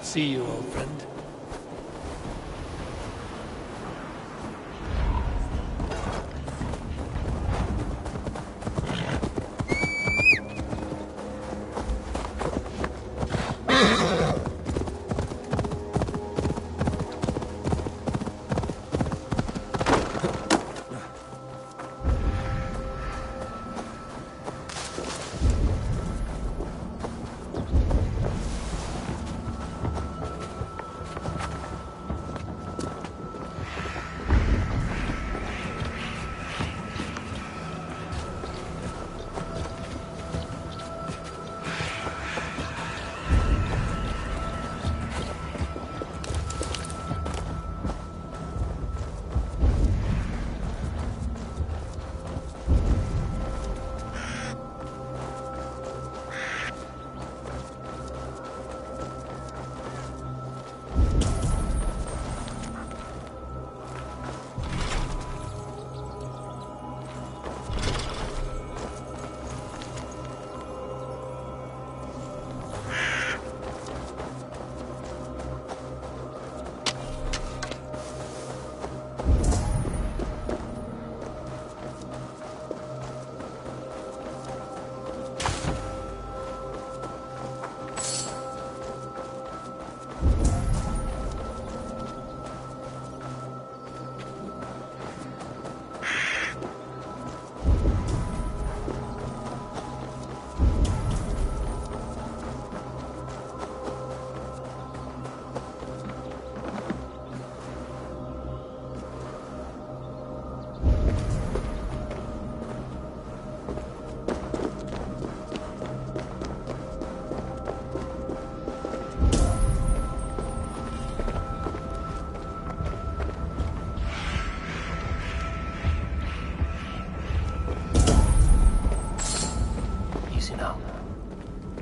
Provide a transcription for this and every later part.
not see you, old friend.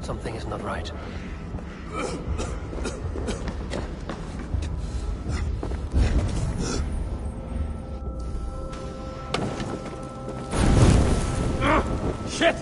Something is not right. Shit!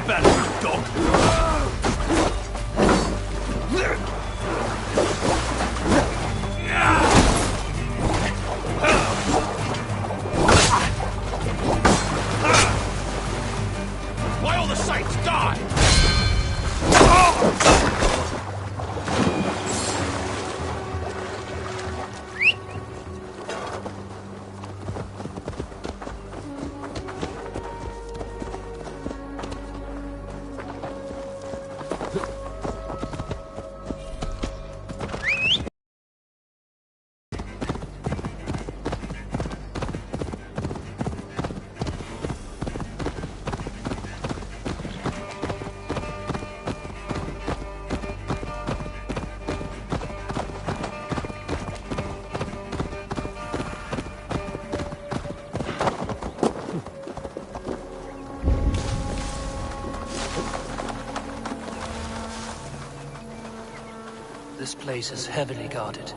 better, you dog! Why all the saints die? This place is heavily guarded.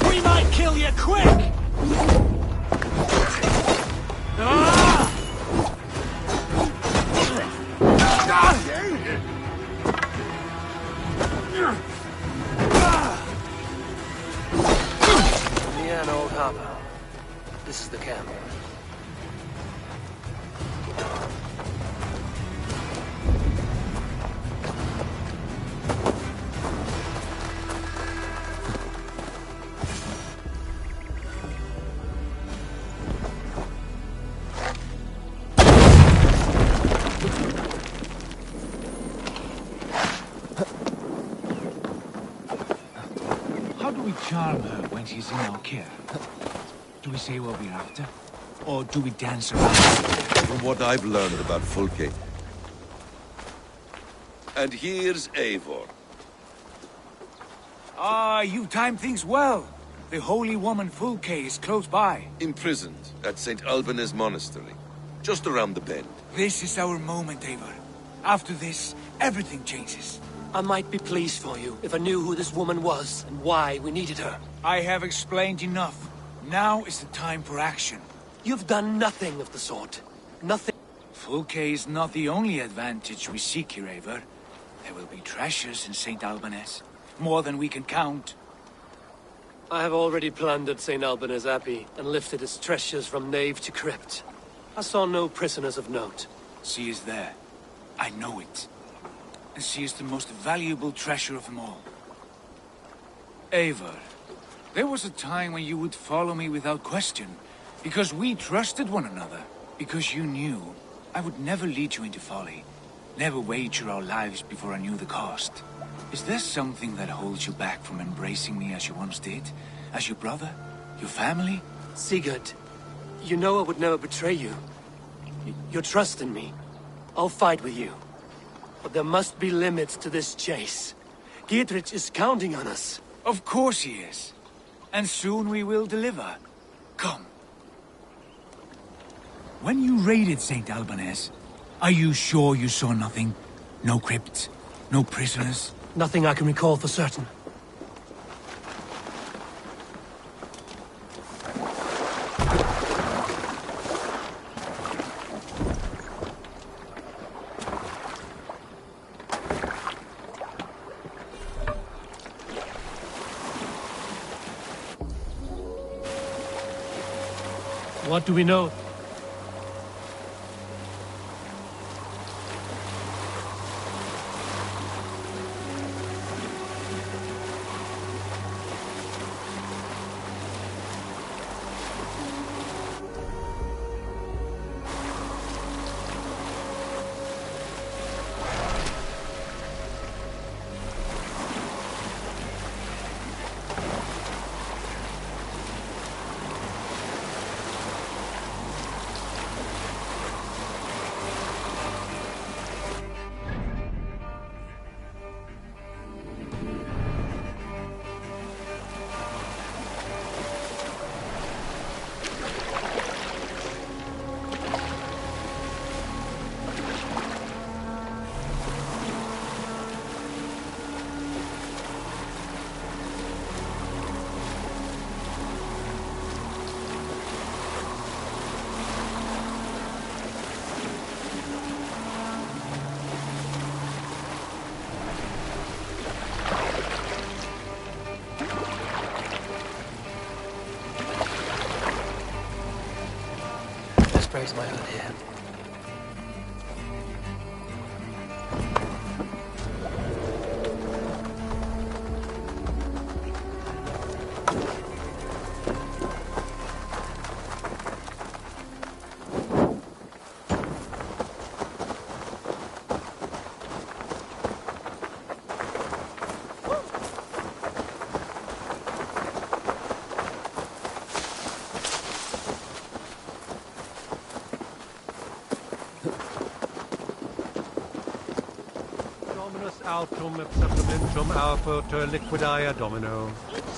We might kill you quick! Near an old harbor. This is the camp. How do we charm her when she's in our care? Do we say what we're after? Or do we dance around? From what I've learned about Fulke. And here's Eivor. Ah, you time things well. The holy woman Fulke is close by. Imprisoned at St. Alban's Monastery. Just around the bend. This is our moment, Eivor. After this, everything changes. I might be pleased for you if I knew who this woman was and why we needed her. I have explained enough. Now is the time for action. You've done nothing of the sort. Nothing. Fulke is not the only advantage we seek here, Eivor. There will be treasures in St. Alban's. More than we can count. I have already plundered St. Alban's Abbey and lifted its treasures from nave to crypt. I saw no prisoners of note. She is there. I know it. And she is the most valuable treasure of them all. Eivor, there was a time when you would follow me without question, because we trusted one another, because you knew I would never lead you into folly, never wager our lives before I knew the cost. Is there something that holds you back from embracing me as you once did? As your brother? Your family? Sigurd, you know I would never betray you. Your trust in me. I'll fight with you. But there must be limits to this chase. Dietrich is counting on us. Of course he is. And soon we will deliver. Come. When you raided St. Alban's, are you sure you saw nothing? No crypt? No prisoners? Nothing I can recall for certain. What do we know? This breaks my heart here. Autum et supplementum aufertur liquidae domino.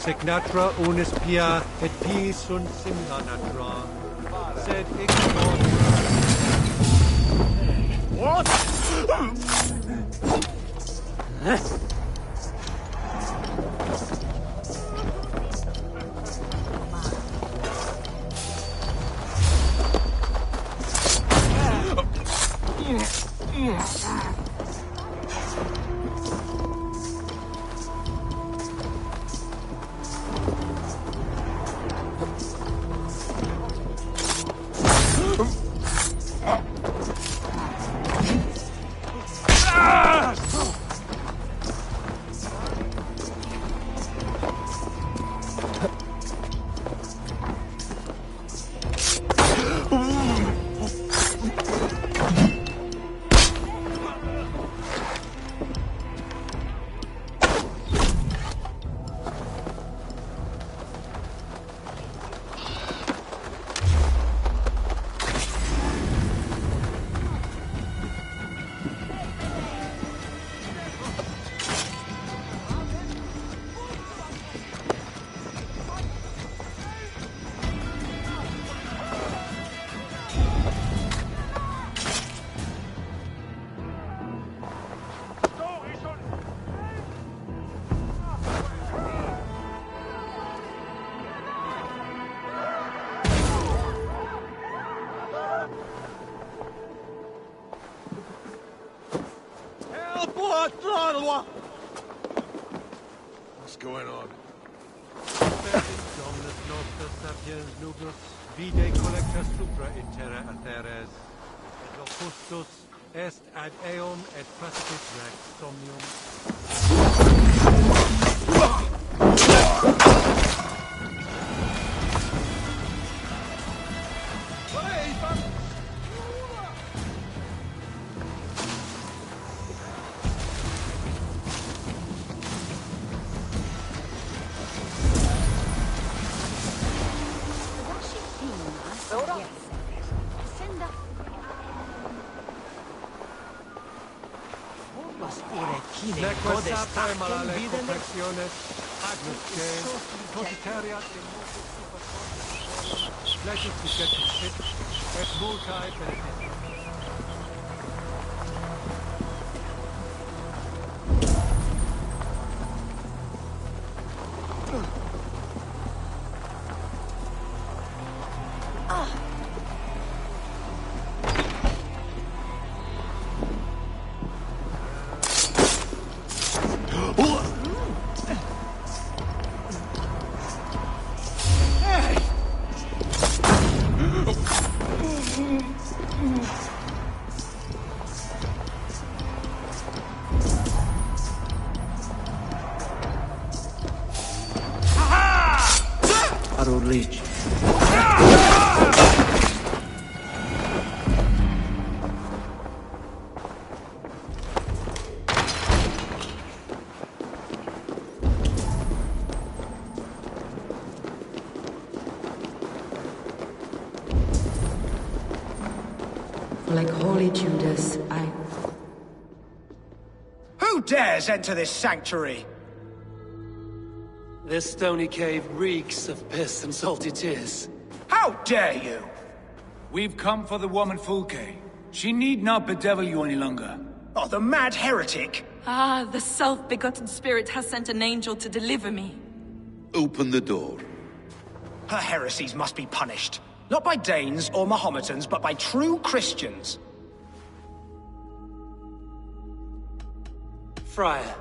Signatra unis pia et pii sunt simula natura. Sed ignorat. What? What's going on? Dominus nostra sapiens nugus, vide collecta supra in terra atheres. Et locustus est ad eum et praespice rex somnium. Neque sape malale confectiones, agnus Deus, totitariat in multis supercortis, fletus vigetus sit, et multae benedictis. Like Holy Judas, Who dares enter this sanctuary? This stony cave reeks of piss and salty tears. How dare you? We've come for the woman Fulke. She need not bedevil you any longer. Oh, the mad heretic! the self-begotten spirit has sent an angel to deliver me. Open the door. Her heresies must be punished. Not by Danes or Mahometans, but by true Christians. Friar,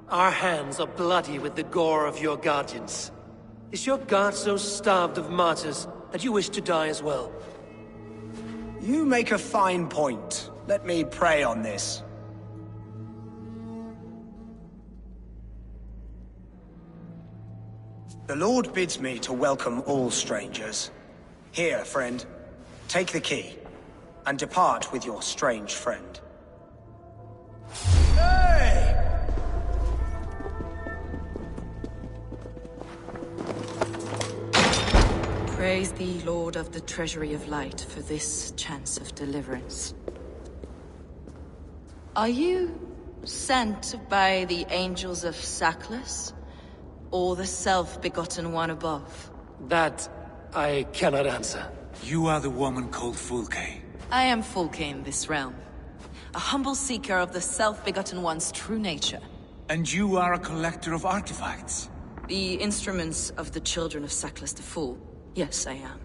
our hands are bloody with the gore of your guardians. Is your God so starved of martyrs that you wish to die as well? You make a fine point. Let me pray on this. The Lord bids me to welcome all strangers. Here, friend, take the key, and depart with your strange friend. Hey! Praise thee, Lord of the Treasury of Light, for this chance of deliverance. Are you sent by the angels of Sackless, or the self-begotten one above? That I cannot answer. You are the woman called Fulke. I am Fulke in this realm, a humble seeker of the self-begotten one's true nature. And you are a collector of artifacts. The instruments of the children of Sackless the Fool. Yes, I am.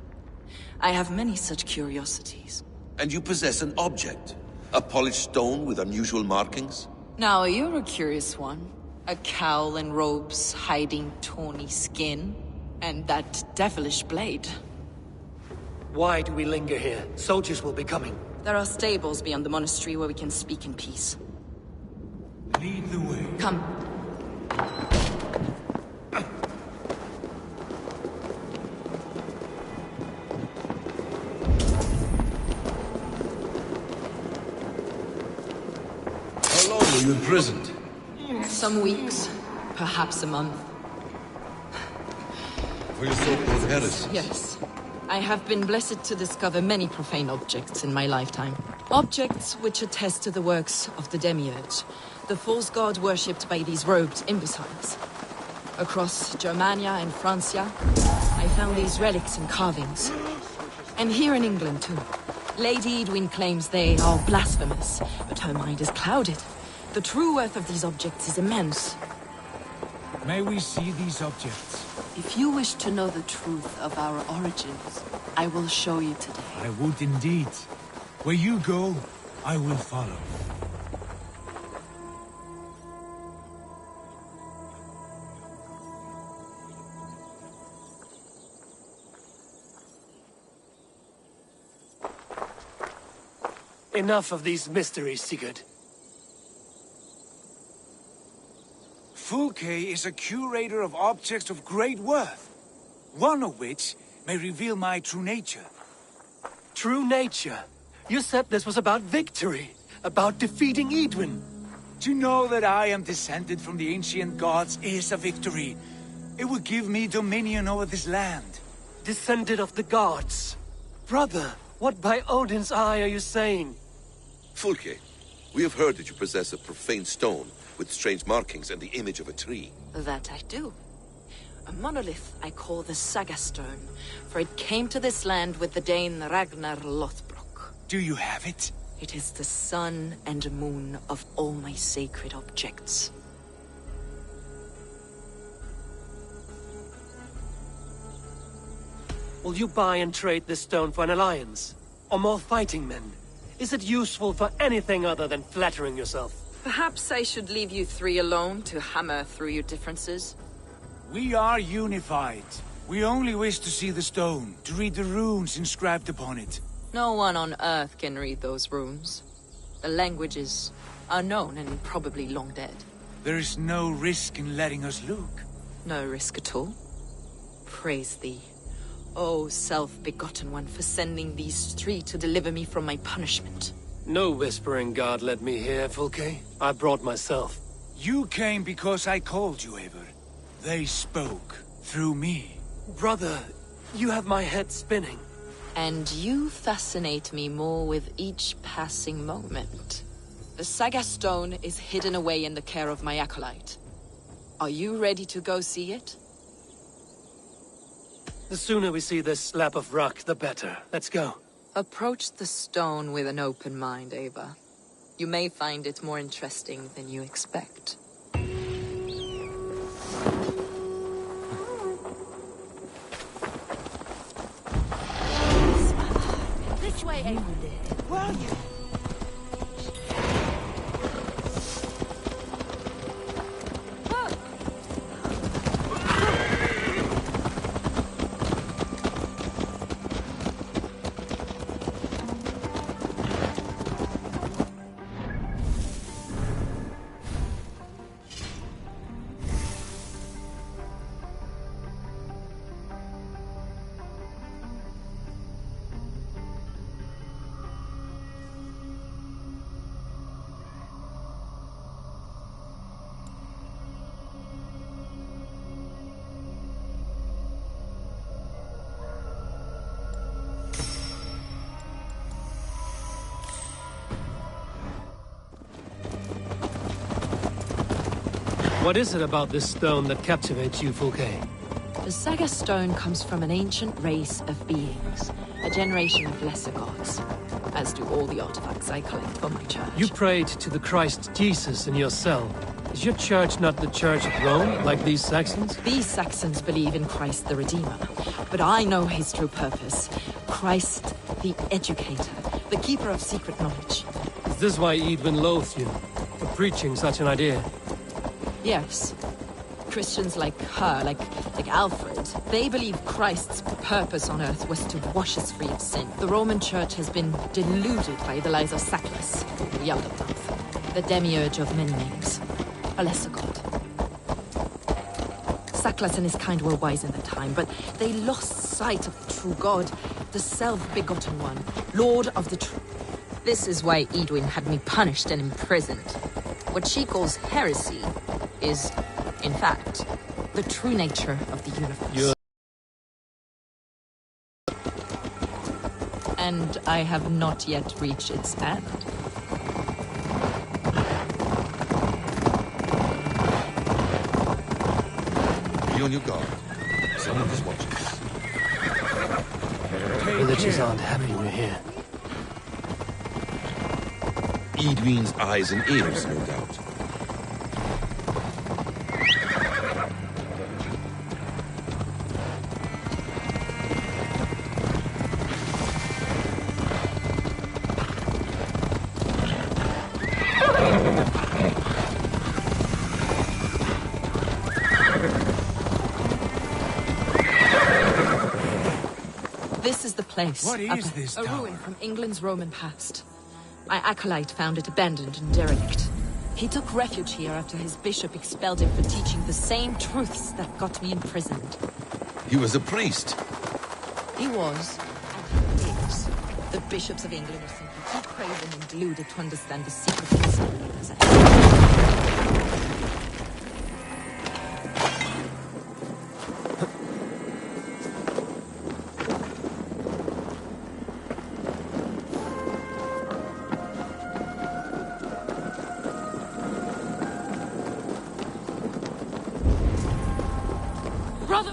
I have many such curiosities. And you possess an object. A polished stone with unusual markings? Now, you're a curious one. A cowl and robes hiding tawny skin. And that devilish blade. Why do we linger here? Soldiers will be coming. There are stables beyond the monastery where we can speak in peace. Lead the way. Come. How long were you imprisoned? Some weeks, perhaps a month. For your so-called heresy? Yes. I have been blessed to discover many profane objects in my lifetime. Objects which attest to the works of the Demiurge, the false god worshipped by these robed imbeciles. Across Germania and Francia, I found these relics and carvings. And here in England, too. Lady Edwin claims they are blasphemous, but her mind is clouded. The true worth of these objects is immense. May we see these objects? If you wish to know the truth of our origins, I will show you today. I would indeed. Where you go, I will follow. Enough of these mysteries, Sigurd. Fulke is a curator of objects of great worth, one of which may reveal my true nature. True nature? You said this was about victory, about defeating Edwin. To know that I am descended from the ancient gods is a victory. It will give me dominion over this land. Descended of the gods. Brother, what by Odin's eye are you saying? Fulke, we have heard that you possess a profane stone with strange markings and the image of a tree. That I do. A monolith I call the Saga Stone, for it came to this land with the Dane Ragnar Lothbrok. Do you have it? It is the sun and moon of all my sacred objects. Will you buy and trade this stone for an alliance? Or more fighting men? Is it useful for anything other than flattering yourself? Perhaps I should leave you three alone to hammer through your differences. We are unified. We only wish to see the stone, to read the runes inscribed upon it. No one on Earth can read those runes. The language is unknown and probably long dead. There is no risk in letting us look. No risk at all. Praise thee, O self-begotten one, for sending these three to deliver me from my punishment. No whispering god led me here, Fulke. I brought myself. You came because I called you, Eivor. They spoke through me. Brother, you have my head spinning. And you fascinate me more with each passing moment. The Saga Stone is hidden away in the care of my acolyte. Are you ready to go see it? The sooner we see this slab of rock, the better. Let's go. Approach the stone with an open mind, Ava. You may find it more interesting than you expect. This way, Ava. Where are you? What is it about this stone that captivates you, Fouquet? The Saga Stone comes from an ancient race of beings, a generation of lesser gods, as do all the artifacts I collect for my church. You prayed to the Christ Jesus in your cell. Is your church not the Church of Rome, like these Saxons? These Saxons believe in Christ the Redeemer, but I know his true purpose. Christ the Educator, the keeper of secret knowledge. Is this why Edwin loathed you, for preaching such an idea? Yes. Christians like her, like Alfred, they believe Christ's purpose on earth was to wash us free of sin. The Roman Church has been deluded by the lies of Sackless, the Eldermouth, the demiurge of many names, a lesser god. Sackless and his kind were wise in their time, but they lost sight of the true God, the self-begotten one, Lord of the true. This is why Edwin had me punished and imprisoned. What she calls heresy is, in fact, the true nature of the universe. And I have not yet reached its end. Be on your guard. Someone is watching us. Villagers aren't happy we're here. Edwin's eyes and ears, no doubt. This is the place. What is this A tower? ruin from England's Roman past. My acolyte found it abandoned and derelict. He took refuge here after his bishop expelled him for teaching the same truths that got me imprisoned. He was a priest. He was, and he is. The bishops of England are simply too craven and deluded to understand the secret of sin they possess. Brother!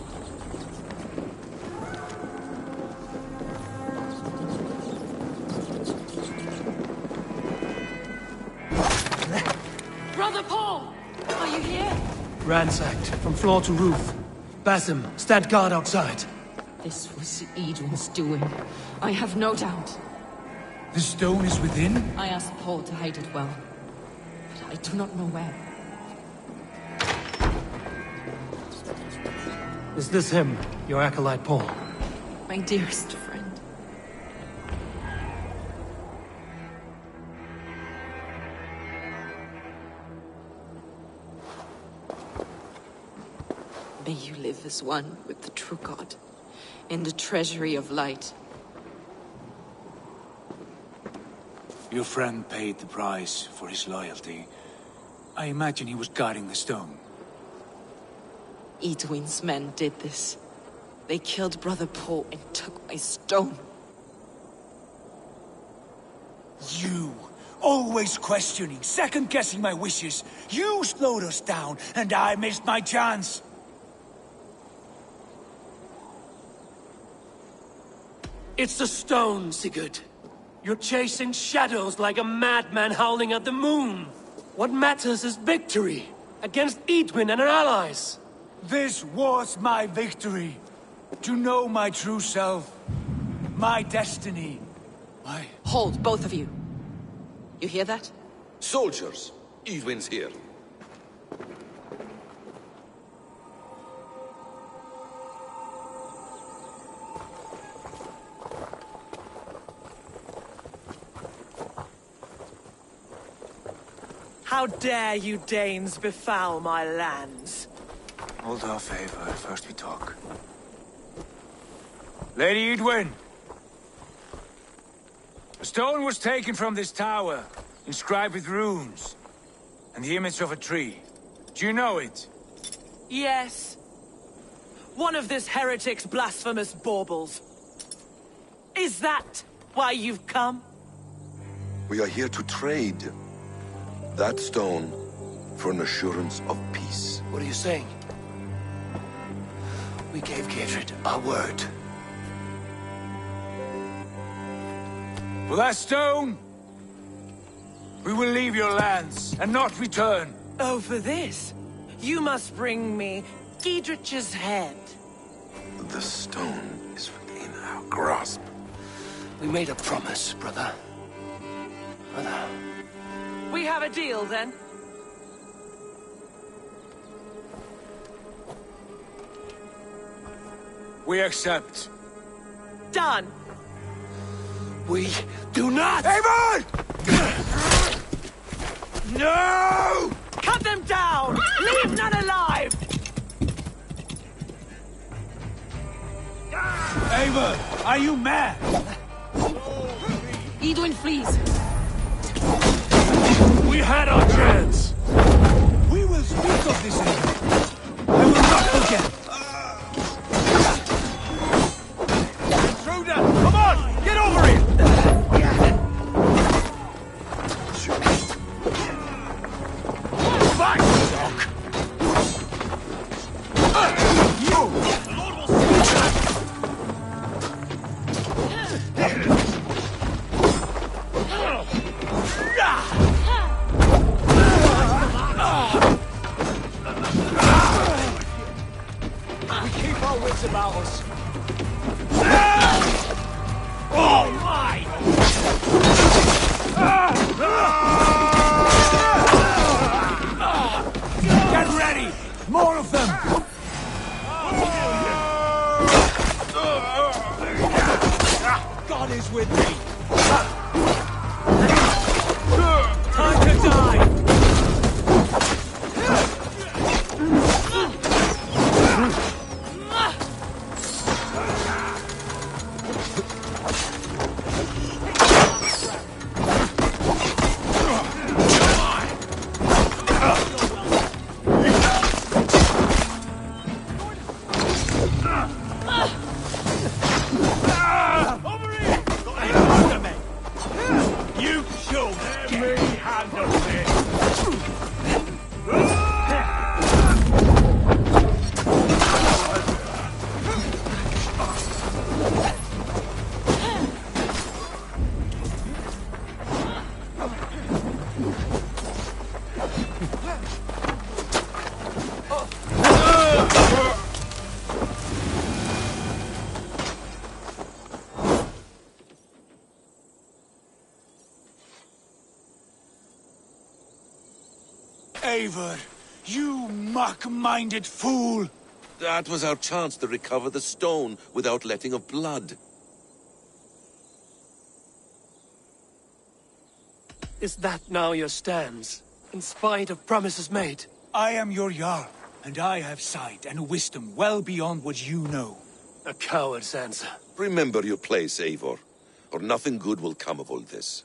Brother Paul! Are you here? Ransacked, from floor to roof. Basim, stand guard outside. This was Edwin's doing. I have no doubt. The stone is within? I asked Paul to hide it well, but I do not know where. Is this him, your acolyte Paul? My dearest friend. May you live as one with the true God, in the treasury of light. Your friend paid the price for his loyalty. I imagine he was guarding the stone. Edwin's men did this. They killed Brother Paul and took my stone. Always questioning, second-guessing my wishes. You slowed us down, and I missed my chance. It's the stone, Sigurd. You're chasing shadows like a madman howling at the moon. What matters is victory against Edwin and her allies. This was my victory. To know my true self. My destiny. Hold, both of you. You hear that? Soldiers, Edwin's here. How dare you Danes befoul my lands? Hold off, Eivor. First we talk. Lady Edwin! A stone was taken from this tower, inscribed with runes, and the image of a tree. Do you know it? Yes. One of this heretic's blasphemous baubles. Is that why you've come? We are here to trade. That stone for an assurance of peace. What are you saying? We gave Gidrid our word. For that stone, we will leave your lands and not return. Oh, for this? You must bring me Giedrich's head. The stone is within our grasp. We made a promise, brother. Brother. We have a deal, then? We accept. Done. We do not! Eivor! No! Cut them down! Leave none alive! Eivor, are you mad? Edwin flees. We had our chance! We will speak of this, Eivor. I will not forget. Intruder! Come on! Get over here! Back, dog! You! The Lord will see We keep our wits about us. Oh my! Get ready! More of them! God is with me! Time to die! Over here! Got any under me? You should let me handle this! Eivor, you muck-minded fool! That was our chance to recover the stone without letting of blood. Is that now your stance? In spite of promises made? I am your Jarl, and I have sight and wisdom well beyond what you know. A coward's answer. Remember your place, Eivor, or nothing good will come of all this.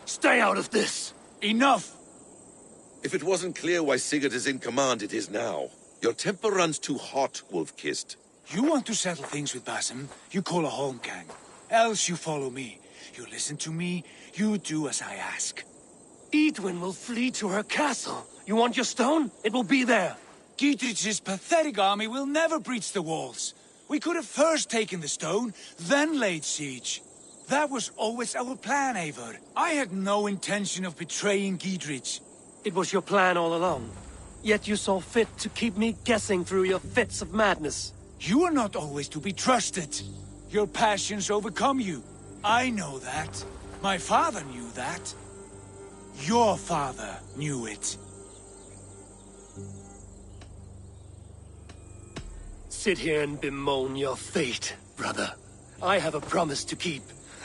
Stay out of this! Enough! If it wasn't clear why Sigurd is in command, it is now. Your temper runs too hot, Wolf-Kissed. You want to settle things with Basim, you call a holmgang. Else you follow me. You listen to me, you do as I ask. Edwin will flee to her castle. You want your stone? It will be there. Dietrich's pathetic army will never breach the walls. We could have first taken the stone, then laid siege. That was always our plan, Eivor. I had no intention of betraying Dietrich. It was your plan all along. Yet you saw fit to keep me guessing through your fits of madness. You are not always to be trusted. Your passions overcome you. I know that. My father knew that. Your father knew it. Sit here and bemoan your fate, brother. I have a promise to keep,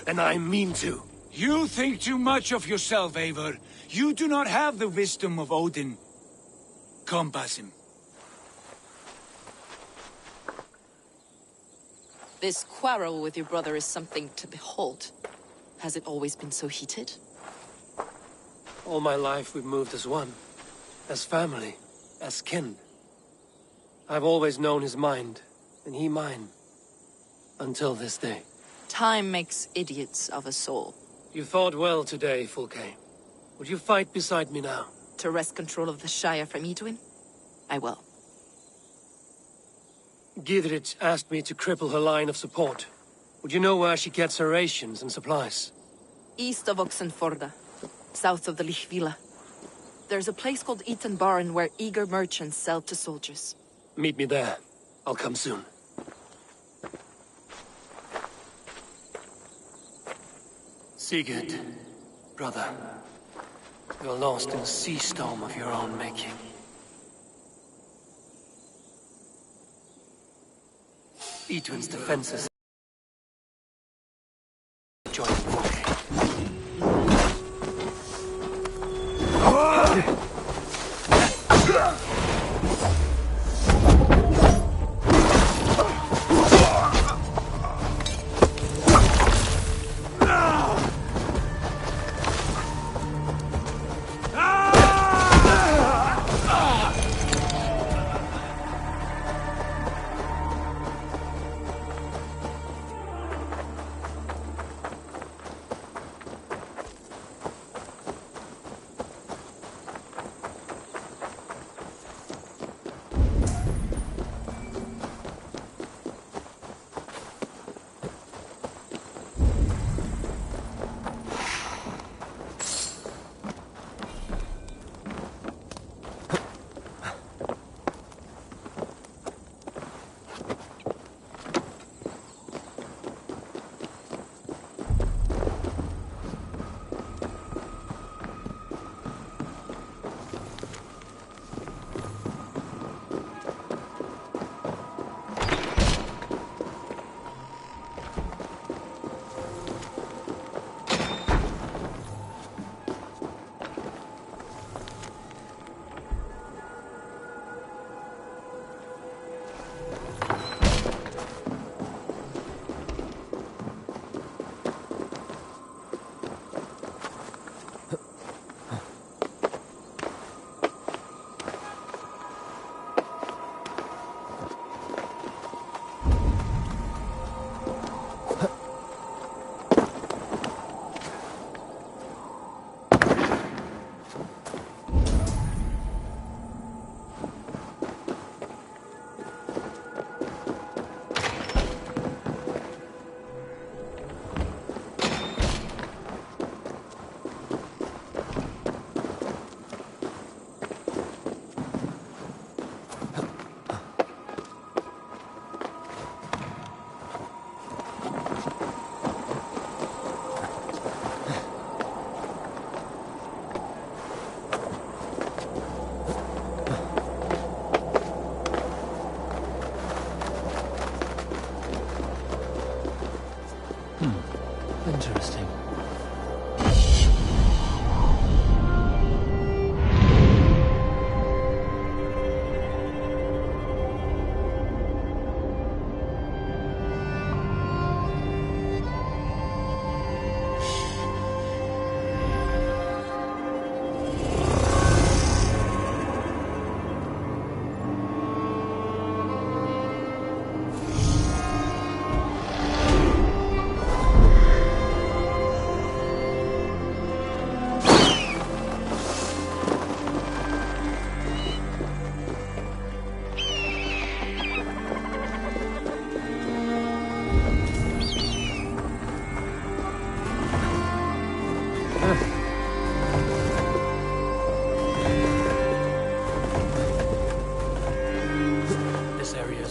and I mean to. You think too much of yourself, Eivor. You do not have the wisdom of Odin. Come, Basim. This quarrel with your brother is something to behold. Has it always been so heated? All my life we've moved as one. As family. As kin. I've always known his mind, and he mine. Until this day. Time makes idiots of us all. You fought well today, Fulke. Would you fight beside me now? To wrest control of the Shire from Edwin? I will. Gidrich asked me to cripple her line of support. Would you know where she gets her rations and supplies? East of Oxenforda, south of the Lichvila. There's a place called Eaton Barn where eager merchants sell to soldiers. Meet me there. I'll come soon. Sigurd, brother, you're lost in a sea storm of your own making. Edwin's defenses join Fulke.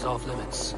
off limits.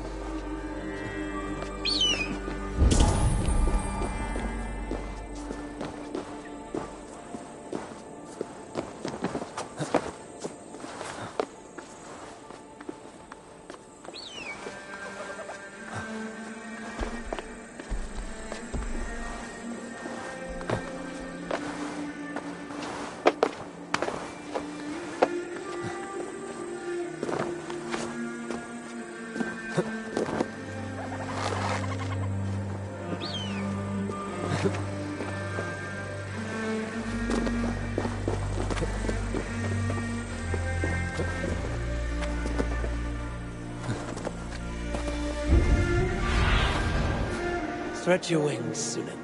Stretch your wings, Sunan.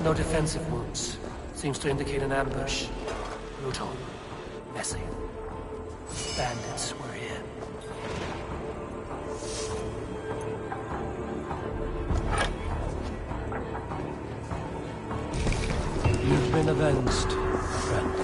No defensive wounds. Seems to indicate an ambush. Brutal. Messy. Bandits were here. You've been avenged, friend.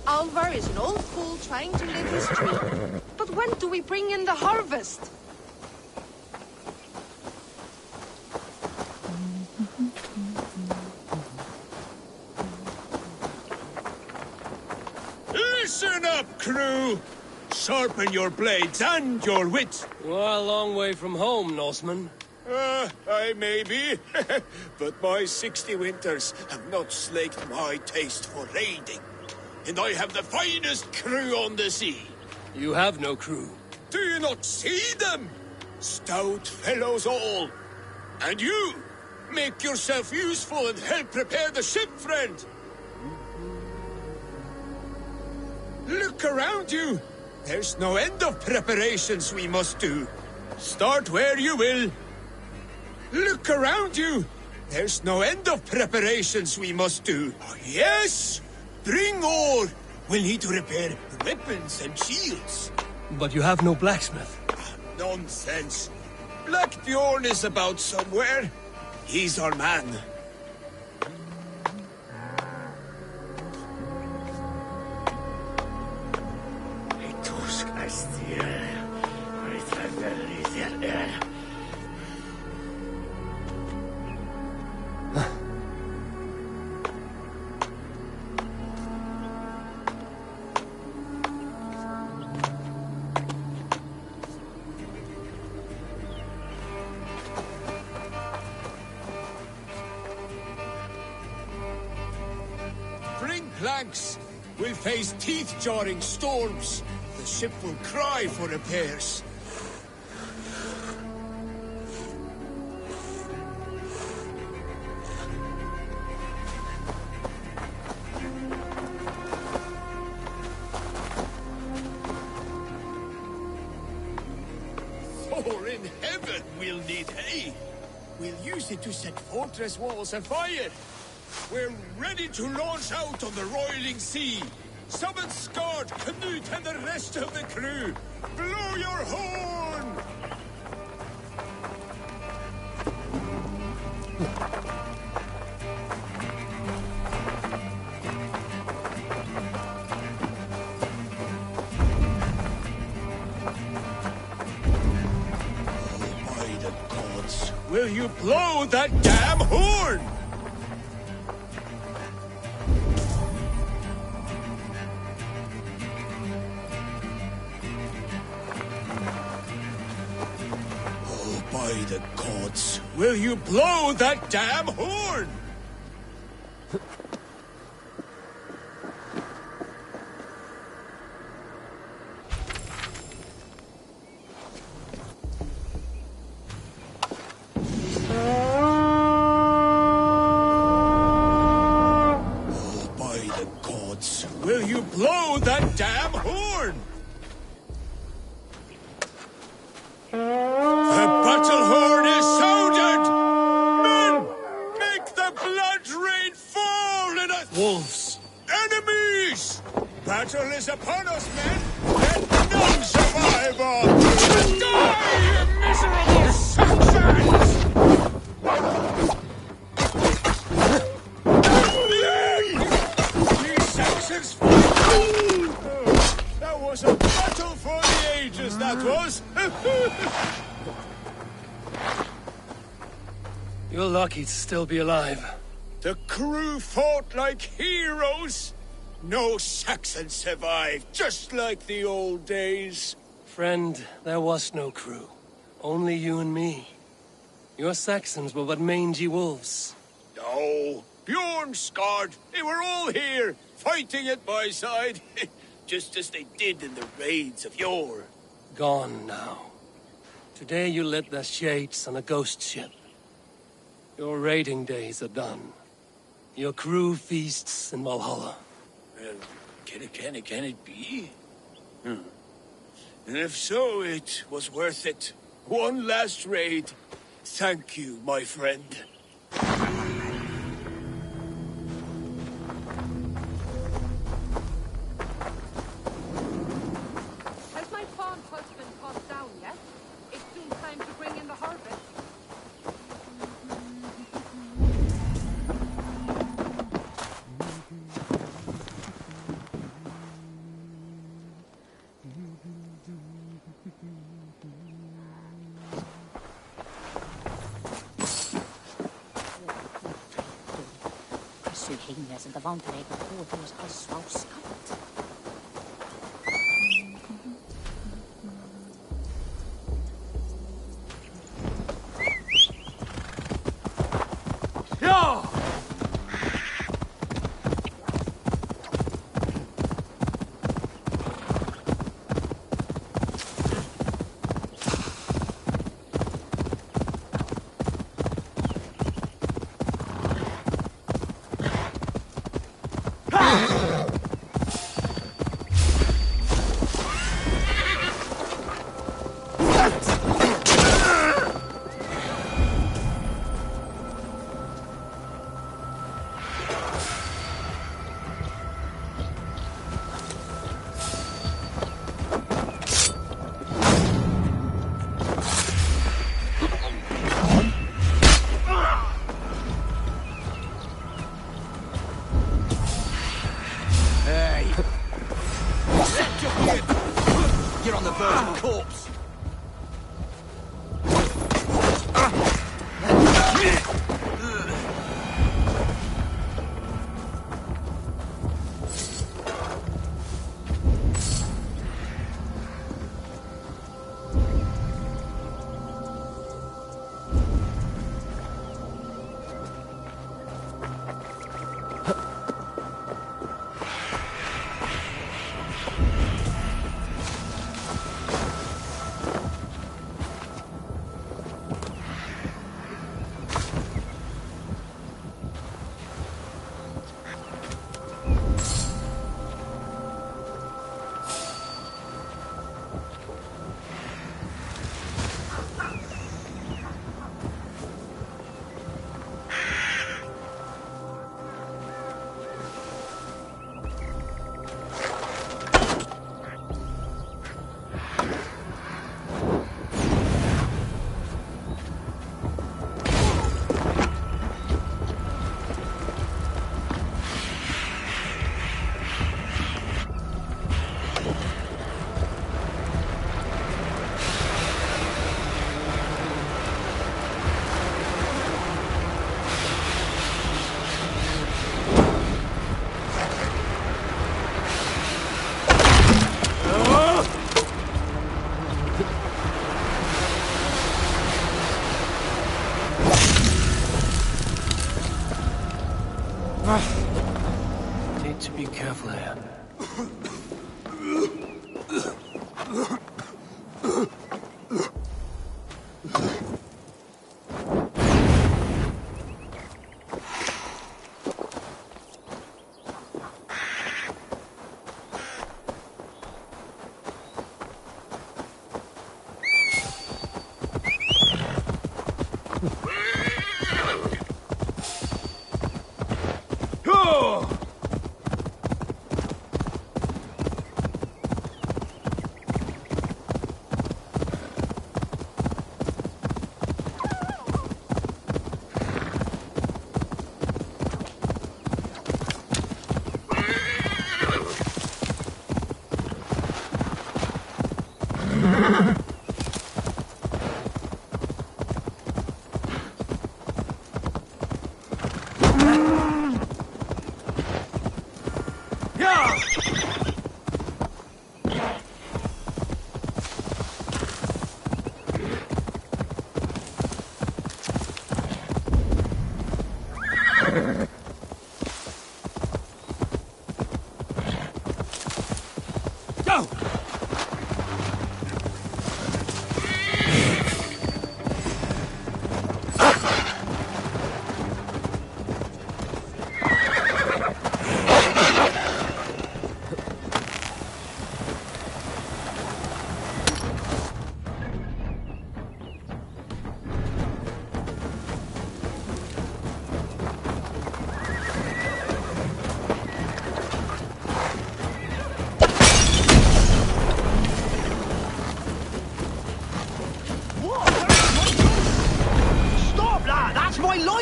Alvar is an old fool trying to live his dream. But when do we bring in the harvest? Listen up, crew! Sharpen your blades and your wits. We're a long way from home, Norseman. I may be, but my 60 winters have not slaked my taste for raiding. And I have the finest crew on the sea. You have no crew. Do you not see them? Stout fellows all. And you, make yourself useful and help prepare the ship, friend. Look around you. There's no end of preparations we must do. Start where you will. Look around you. There's no end of preparations we must do. Oh, yes! Bring ore! We'll need to repair weapons and shields. But you have no blacksmith. Nonsense. Black Bjorn is about somewhere. He's our man. Bring planks. We'll face teeth-jarring storms. The ship will cry for repairs. For in heaven we'll need hay. We'll use it to set fortress walls afire. We're ready to launch out on the roiling sea. Summon Skard, Canute, and the rest of the crew. Blow your horn! Oh, by the gods, will you blow that damn horn? By the gods, will you blow that damn horn? Oh, by the gods, will you blow that damn horn? The battle horn is sounded! Men! Make the blood rain fall in us! Wolves! Enemies! Battle is upon us, men! Let none survive on! Die, you miserable Saxons! These Saxons fight! Oh, that was a battle for the ages, that was! You're lucky to still be alive. The crew fought like heroes. No Saxon survived, just like the old days. Friend, there was no crew. Only you and me. Your Saxons were but mangy wolves. No, Bjorn, Skard, they were all here, fighting at my side. Just as they did in the raids of yore. Gone now. Today you led the Shades on a ghost ship. Your raiding days are done. Your crew feasts in Valhalla. Can it be? And if so, it was worth it. One last raid. Thank you, my friend. Has my farm husband passed down yet? It's soon time to bring in the harvest. Pysy hengässä, että vantereita kuutuus asvauskat. You're on the verge of a corpse. Need to be careful here.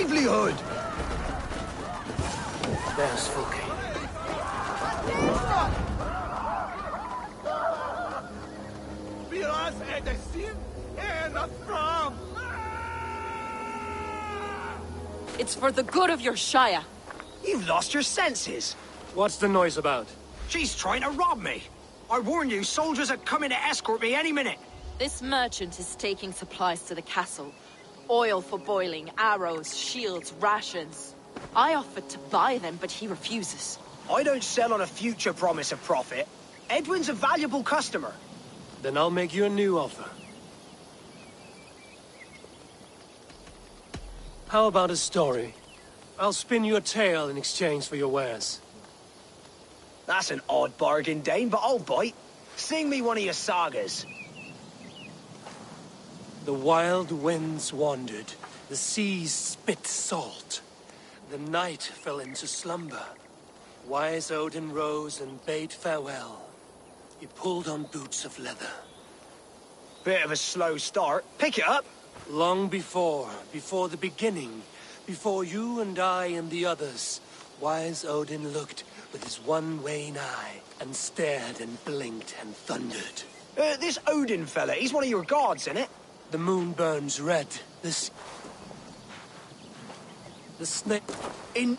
livelihood! There's Fulke. It's for the good of your Shire. You've lost your senses. What's the noise about? She's trying to rob me. I warn you, soldiers are coming to escort me any minute. This merchant is taking supplies to the castle. Oil for boiling, arrows, shields, rations. I offered to buy them, but he refuses. I don't sell on a future promise of profit. Edwin's a valuable customer. Then I'll make you a new offer. How about a story? I'll spin you a tale in exchange for your wares. That's an odd bargain, Dane, but I'll bite. Sing me one of your sagas. The wild winds wandered, the seas spit salt. The night fell into slumber. Wise Odin rose and bade farewell. He pulled on boots of leather. Bit of a slow start. Pick it up. Long before the beginning, before you and I and the others, Wise Odin looked with his one wane eye and stared and blinked and thundered. This Odin fella, he's one of your guards, innit? The moon burns red. The snake...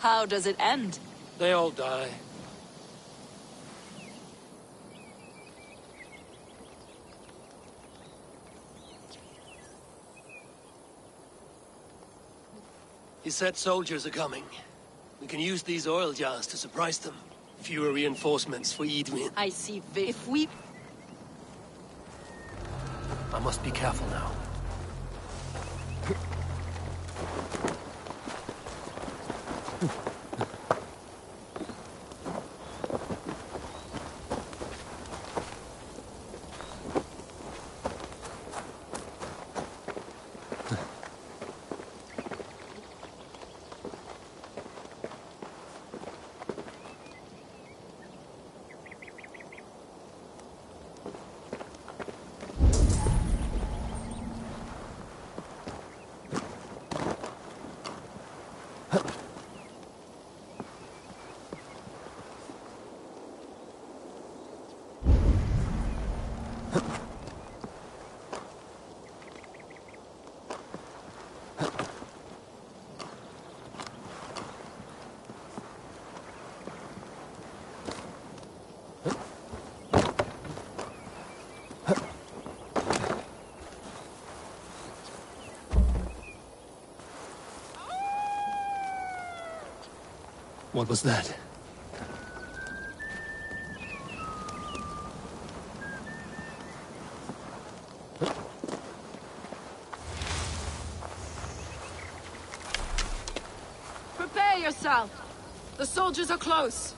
How does it end? They all die. He said soldiers are coming. We can use these oil jars to surprise them. Fewer reinforcements for Edwin. I see. If we... I must be careful now. What was that? Prepare yourself! The soldiers are close!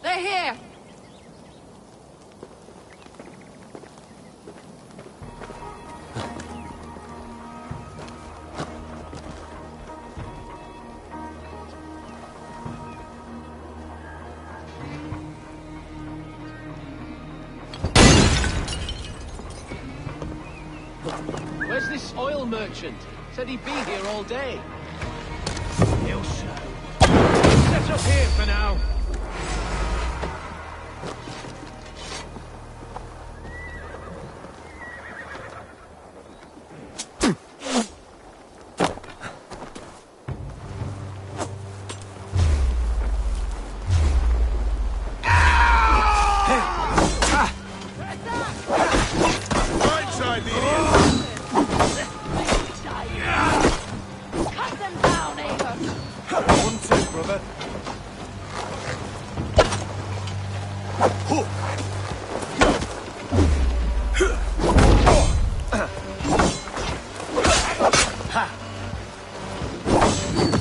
They're here! Where's this oil merchant? Said he'd be here all day. He'll show. Set up here for now.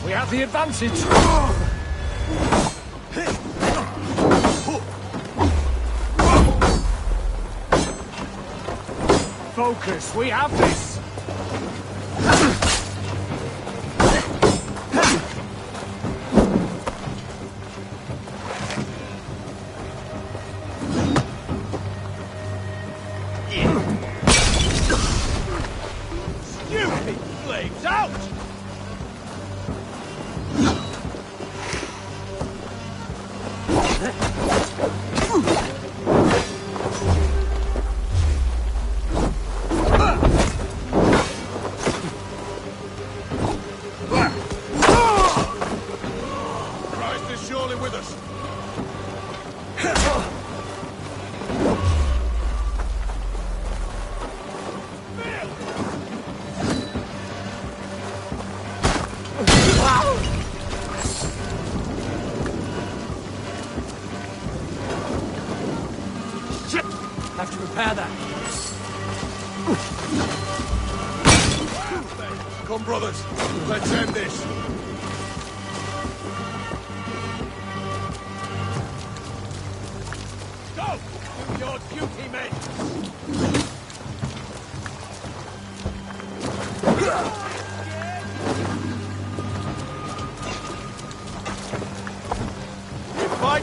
We have the advantage. Focus, we have this. Stupid flames out! Christ is surely with us. Have to repair that. Come, brothers. Let's end this. Go! Do your duty, men!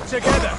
Together!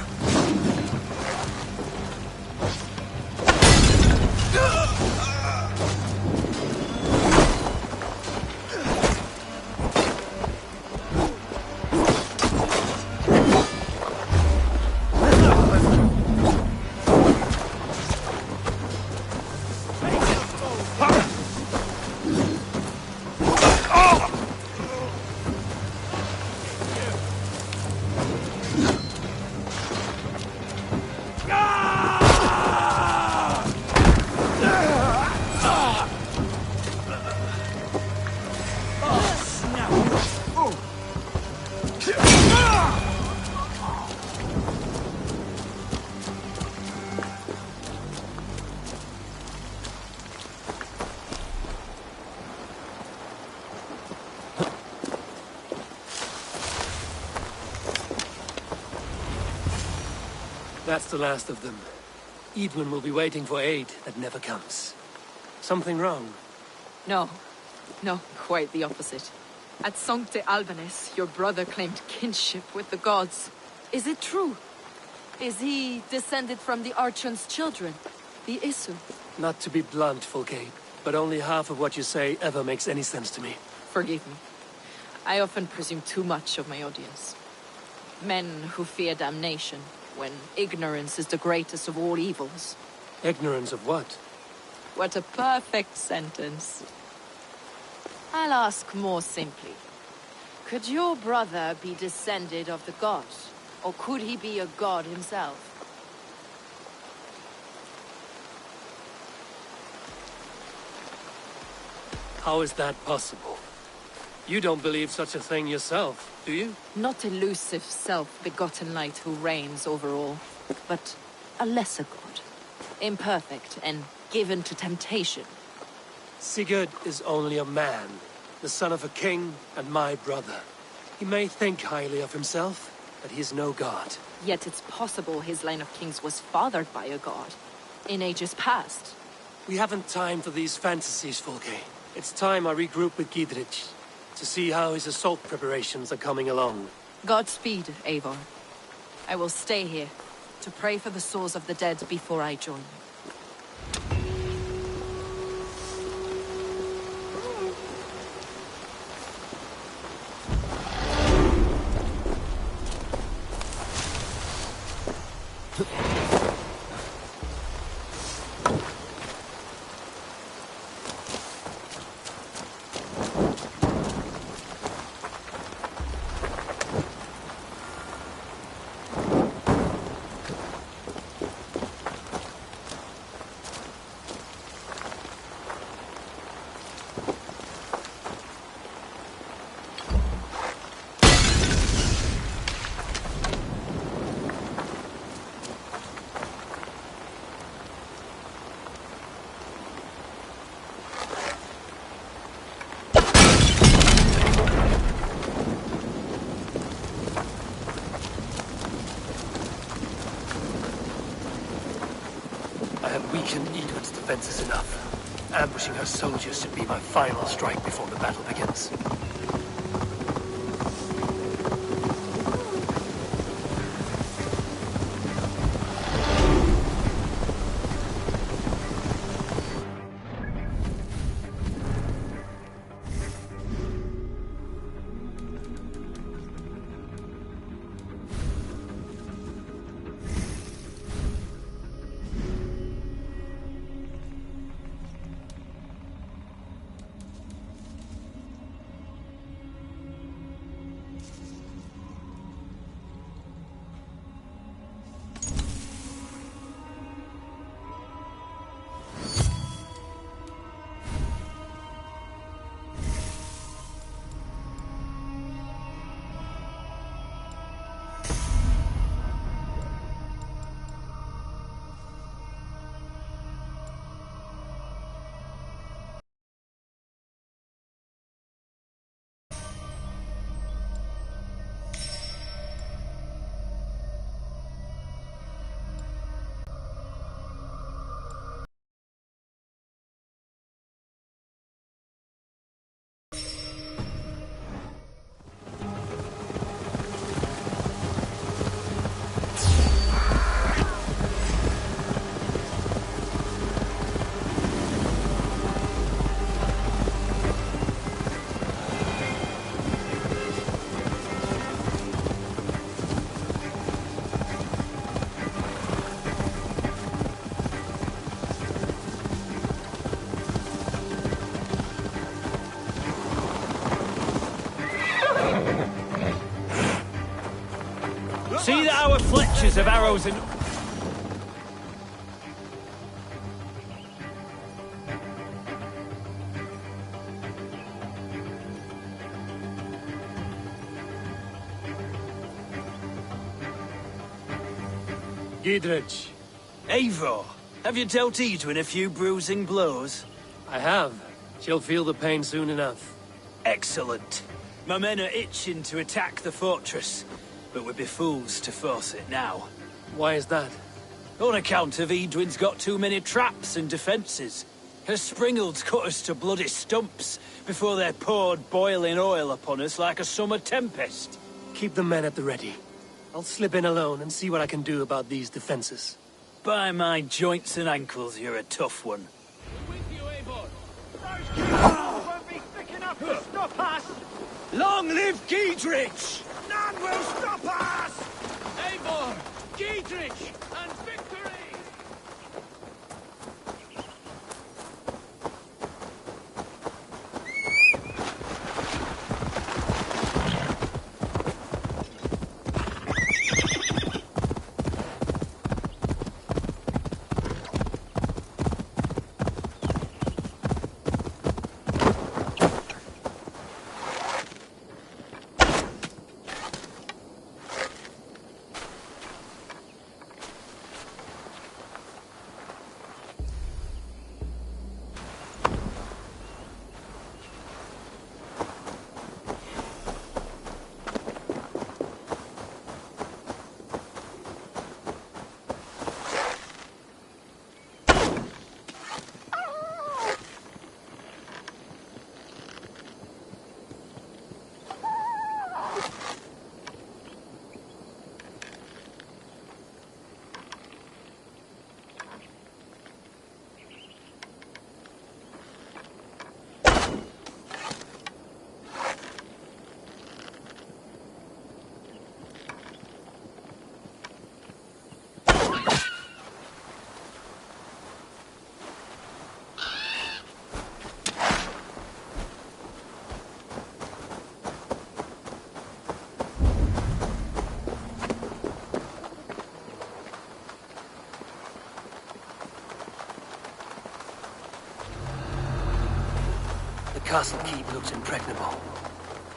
That's the last of them. Edwin will be waiting for aid that never comes. Something wrong? No. No, quite the opposite. At Sancte Albanus, your brother claimed kinship with the gods. Is it true? Is he descended from the Archon's children, the Isu? Not to be blunt, Fulke, but only half of what you say ever makes any sense to me. Forgive me. I often presume too much of my audience. Men who fear damnation, when ignorance is the greatest of all evils. Ignorance of what? What a perfect sentence. I'll ask more simply. Could your brother be descended of the gods? Or could he be a god himself? How is that possible? You don't believe such a thing yourself, do you? Not elusive self-begotten light who reigns over all, but a lesser god. Imperfect and given to temptation. Sigurd is only a man, the son of a king and my brother. He may think highly of himself, but he is no god. Yet it's possible his line of kings was fathered by a god, in ages past. We haven't time for these fantasies, Fulke. It's time I regroup with Gidrich, to see how his assault preparations are coming along. Godspeed, Eivor. I will stay here, to pray for the souls of the dead before I join you. I have weakened Edward's defenses enough. Ambushing her soldiers should be my final strike before the battle begins. See that our fletchers have arrows and... Giedrich. Eivor, have you dealt Edwin a few bruising blows? I have. She'll feel the pain soon enough. Excellent. My men are itching to attack the fortress, but we'd be fools to force it now. Why is that? On account of Edwin's got too many traps and defences. Her springalds cut us to bloody stumps before they poured boiling oil upon us like a summer tempest. Keep the men at the ready. I'll slip in alone and see what I can do about these defenses. By my joints and ankles, you're a tough one. Won't be thick enough to stop us! Long live Giedrich! None will stop us! Eivor! Giedrich! And victory! The castle keep looks impregnable.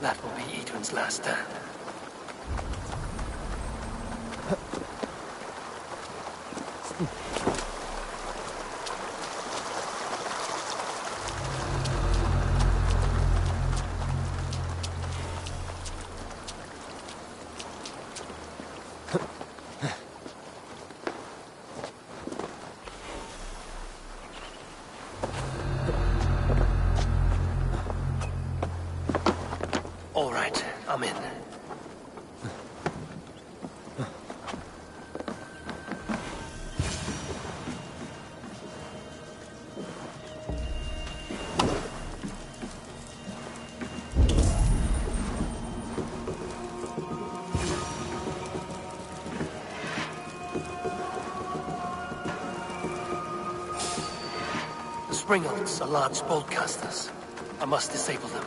That will be Edwin's last stand. All right, I'm in. The springalds are large bolt casters. I must disable them.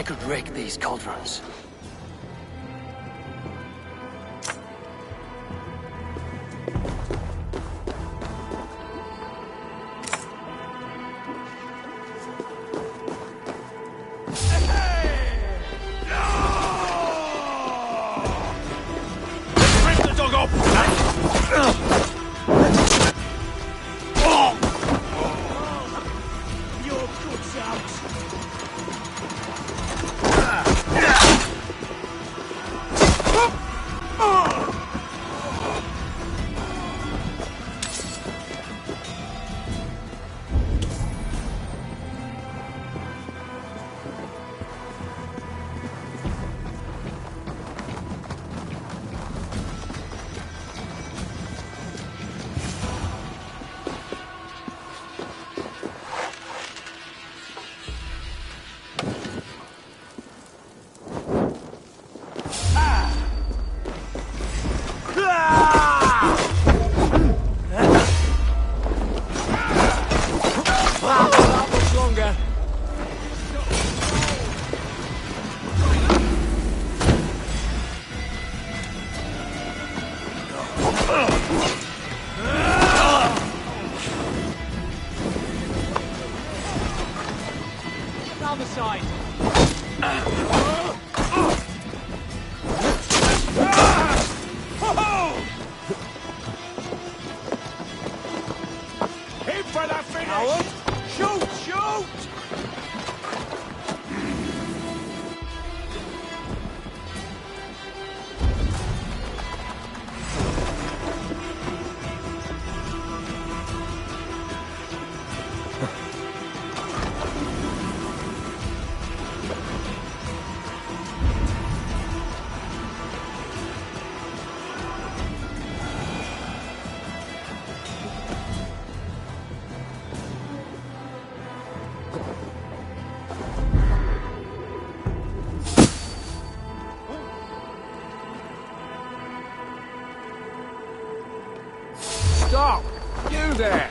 I could rake these cauldrons. Other side. Aim for that finish! Shoot! Shoot! Stop! You there!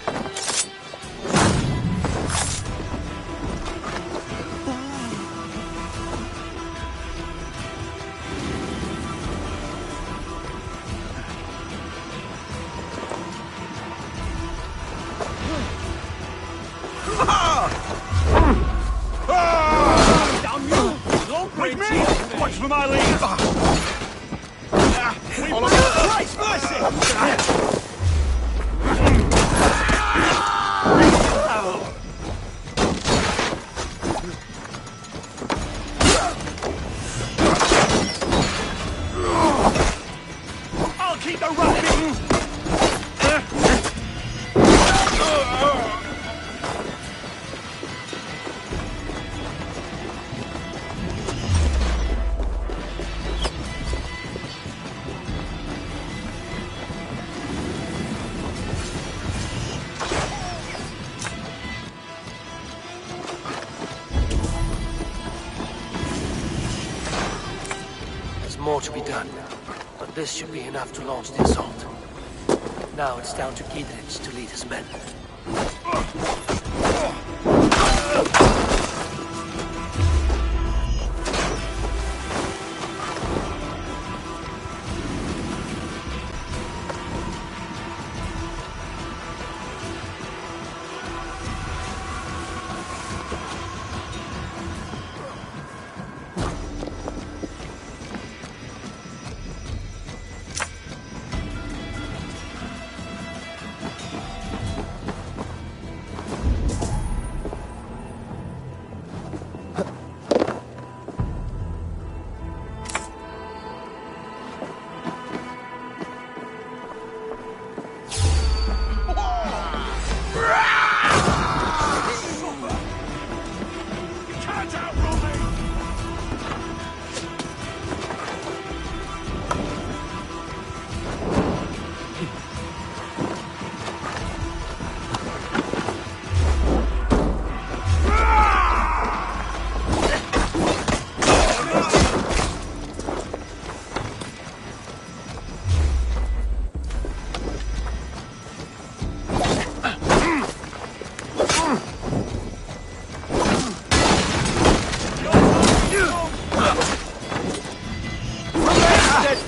Down you! Don't break me! Watch for my lead! Christ bless it! I'll keep the rat bitten! More to be done, but this should be enough to launch the assault. Now it's down to Giedrich to lead his men.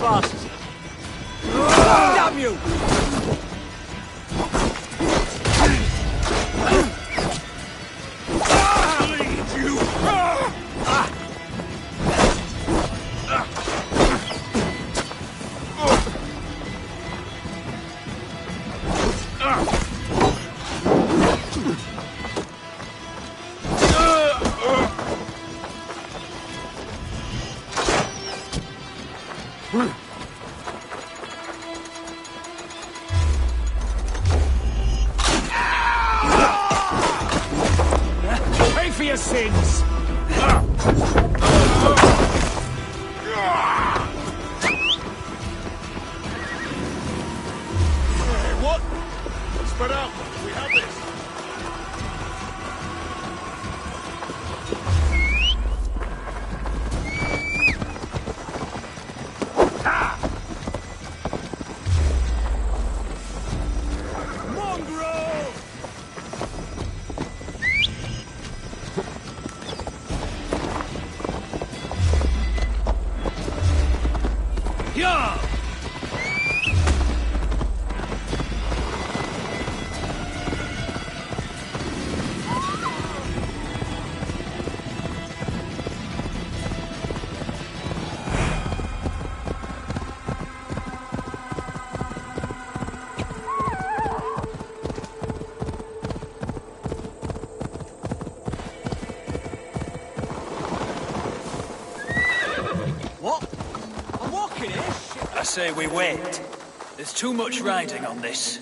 fast. Damn you! Pay for your sins! What? Spread out. We have this. Mongrel! Yeah! What? I'm walking here. I say we wait. There's too much riding on this.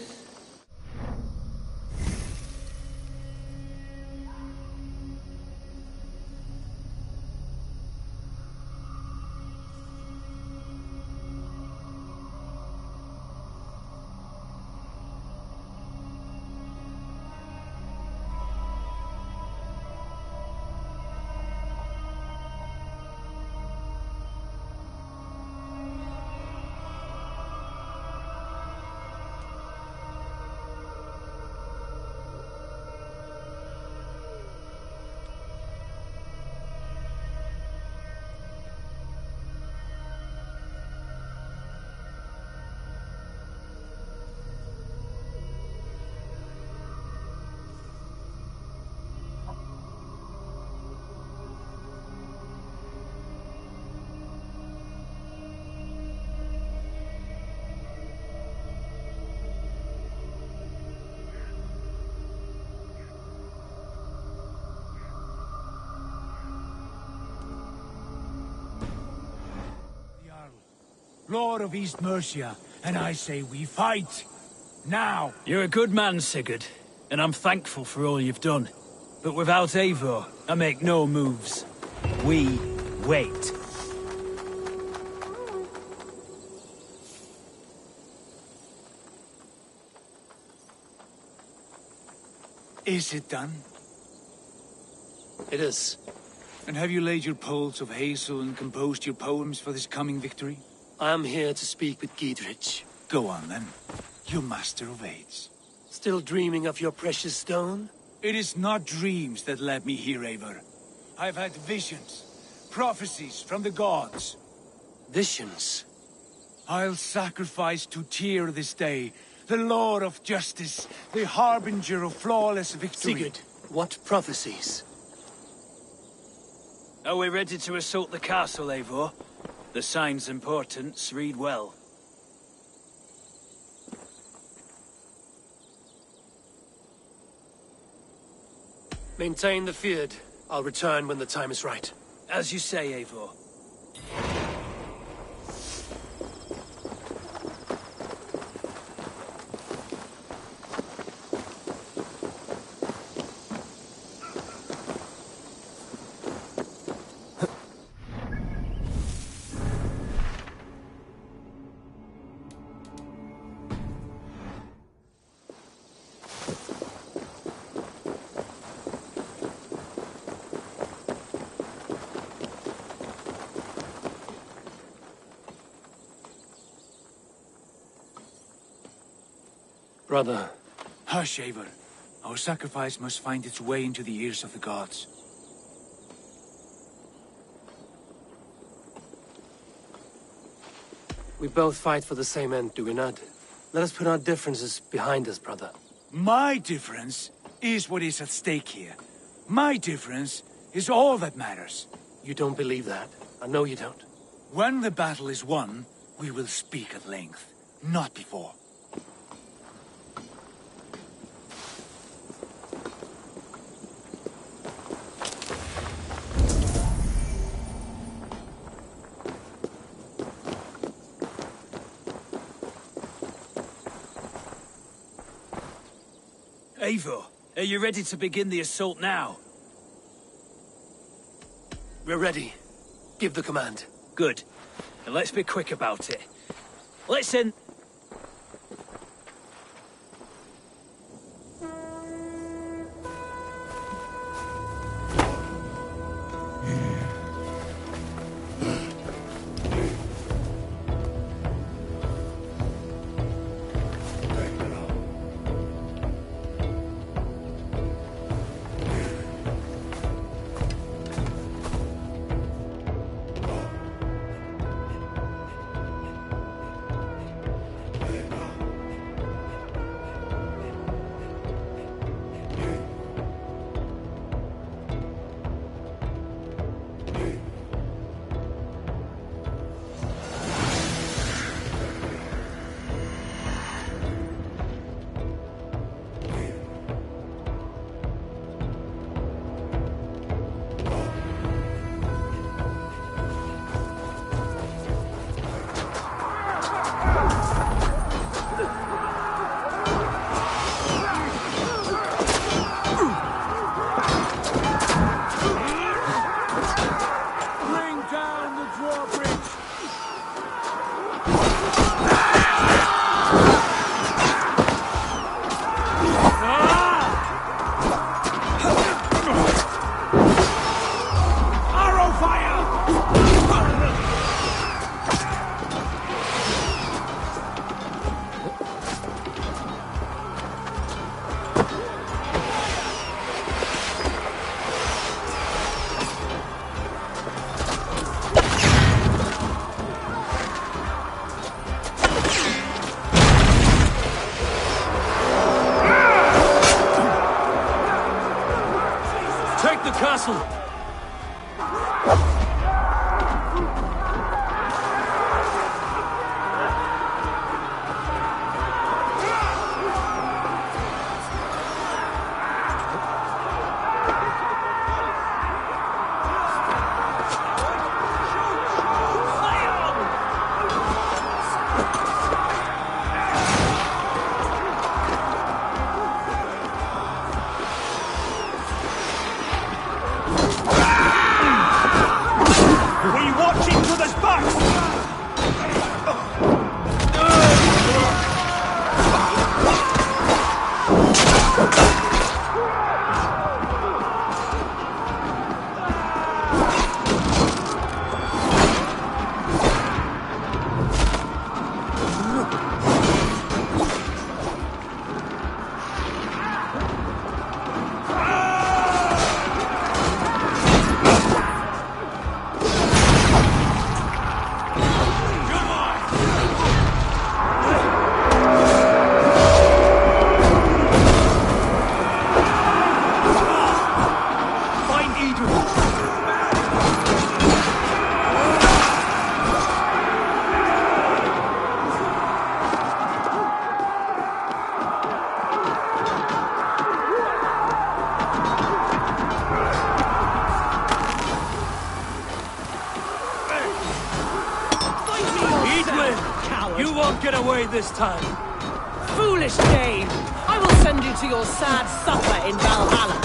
Lord of East Mercia, and I say we fight. Now! You're a good man, Sigurd, and I'm thankful for all you've done. But without Eivor, I make no moves. We wait. Is it done? It is. And have you laid your poles of hazel and composed your poems for this coming victory? I am here to speak with Giedrich. Go on then, you master of aids. Still dreaming of your precious stone? It is not dreams that led me here, Eivor. I've had visions, prophecies from the gods. Visions? I'll sacrifice to Tyr this day, the Lord of Justice, the harbinger of flawless victory. Sigurd, what prophecies? Are we ready to assault the castle, Eivor? The signs and portents read well. Maintain the feared. I'll return when the time is right. As you say, Eivor. Brother. Hush, Eivor. Our sacrifice must find its way into the ears of the gods. We both fight for the same end, do we not? Let us put our differences behind us, brother. My difference is what is at stake here. My difference is all that matters. You don't believe that. I know you don't. When the battle is won, we will speak at length. Not before. Eivor, are you ready to begin the assault now? We're ready. Give the command. Good. And let's be quick about it. Listen! Castle! You won't get away this time. Foolish Dane! I will send you to your sad supper in Valhalla.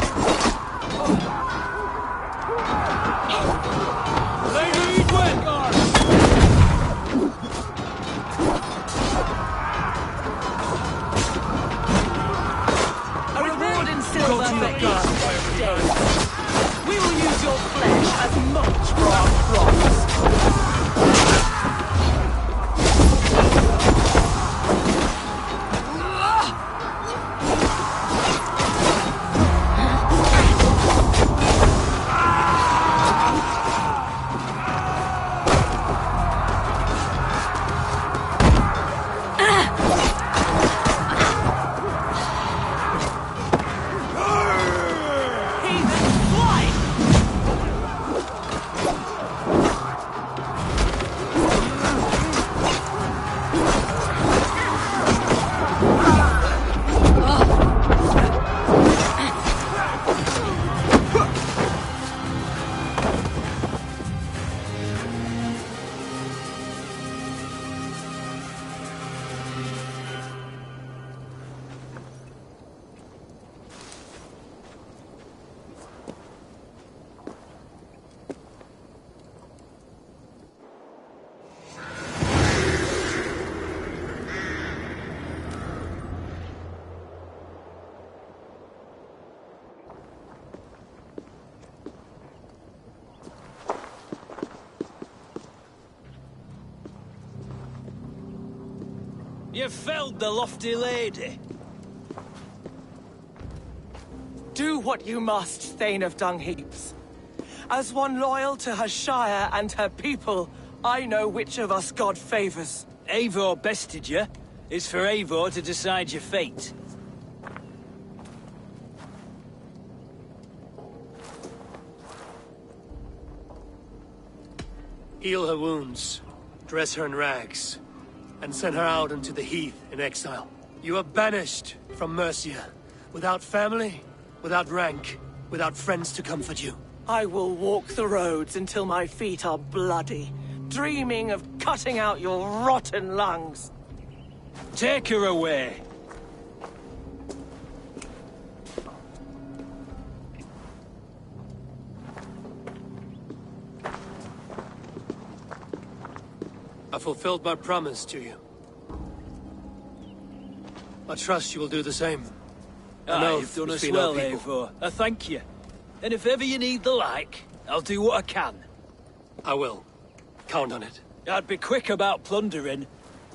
Lady Edward! A reward in silver for each dead Dane. We will use your flesh as mulch for our crops. You felled the lofty lady. Do what you must, Thane of Dungheaps. As one loyal to her shire and her people, I know which of us God favors. Eivor bested you. It's for Eivor to decide your fate. Heal her wounds, dress her in rags, and send her out into the heath in exile. You are banished from Mercia, without family, without rank, without friends to comfort you. I will walk the roads until my feet are bloody, dreaming of cutting out your rotten lungs. Take her away. I fulfilled my promise to you. I trust you will do the same. You've done us well, Eivor. I thank you. And if ever you need the like, I'll do what I can. I will. Count on it. I'd be quick about plundering.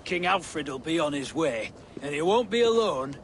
King Alfred will be on his way, and he won't be alone.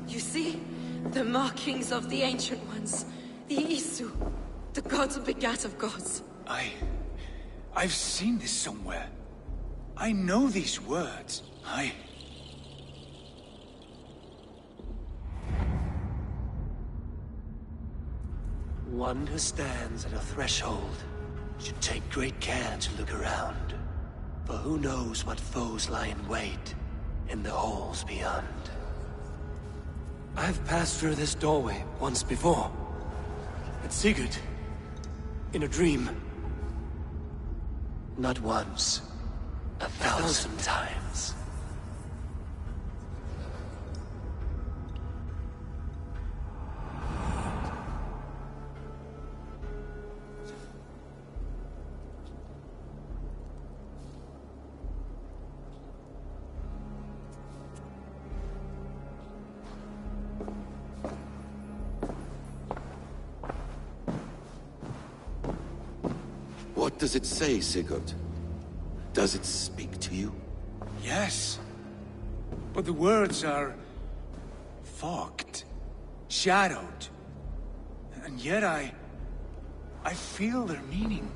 You see? The markings of the Ancient Ones. The Isu. The gods begat of gods. I've seen this somewhere. I know these words. One who stands at a threshold should take great care to look around. For who knows what foes lie in wait in the halls beyond. I've passed through this doorway once before. At Sigurd. In a dream. Not once. 1,000 times. What does it say, Sigurd? Does it speak to you? Yes. But the words are fogged, shadowed. And yet I feel their meaning.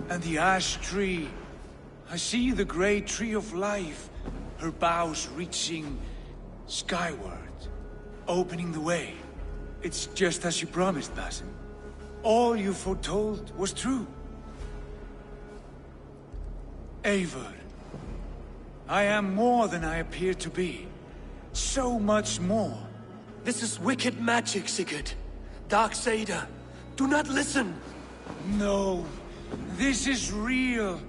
And the ash tree, I see the great tree of life, her boughs reaching skyward, opening the way. It's just as you promised, Basim. All you foretold was true. Eivor, I am more than I appear to be. So much more. This is wicked magic, Sigurd. Darksader. Do not listen. No. This is real.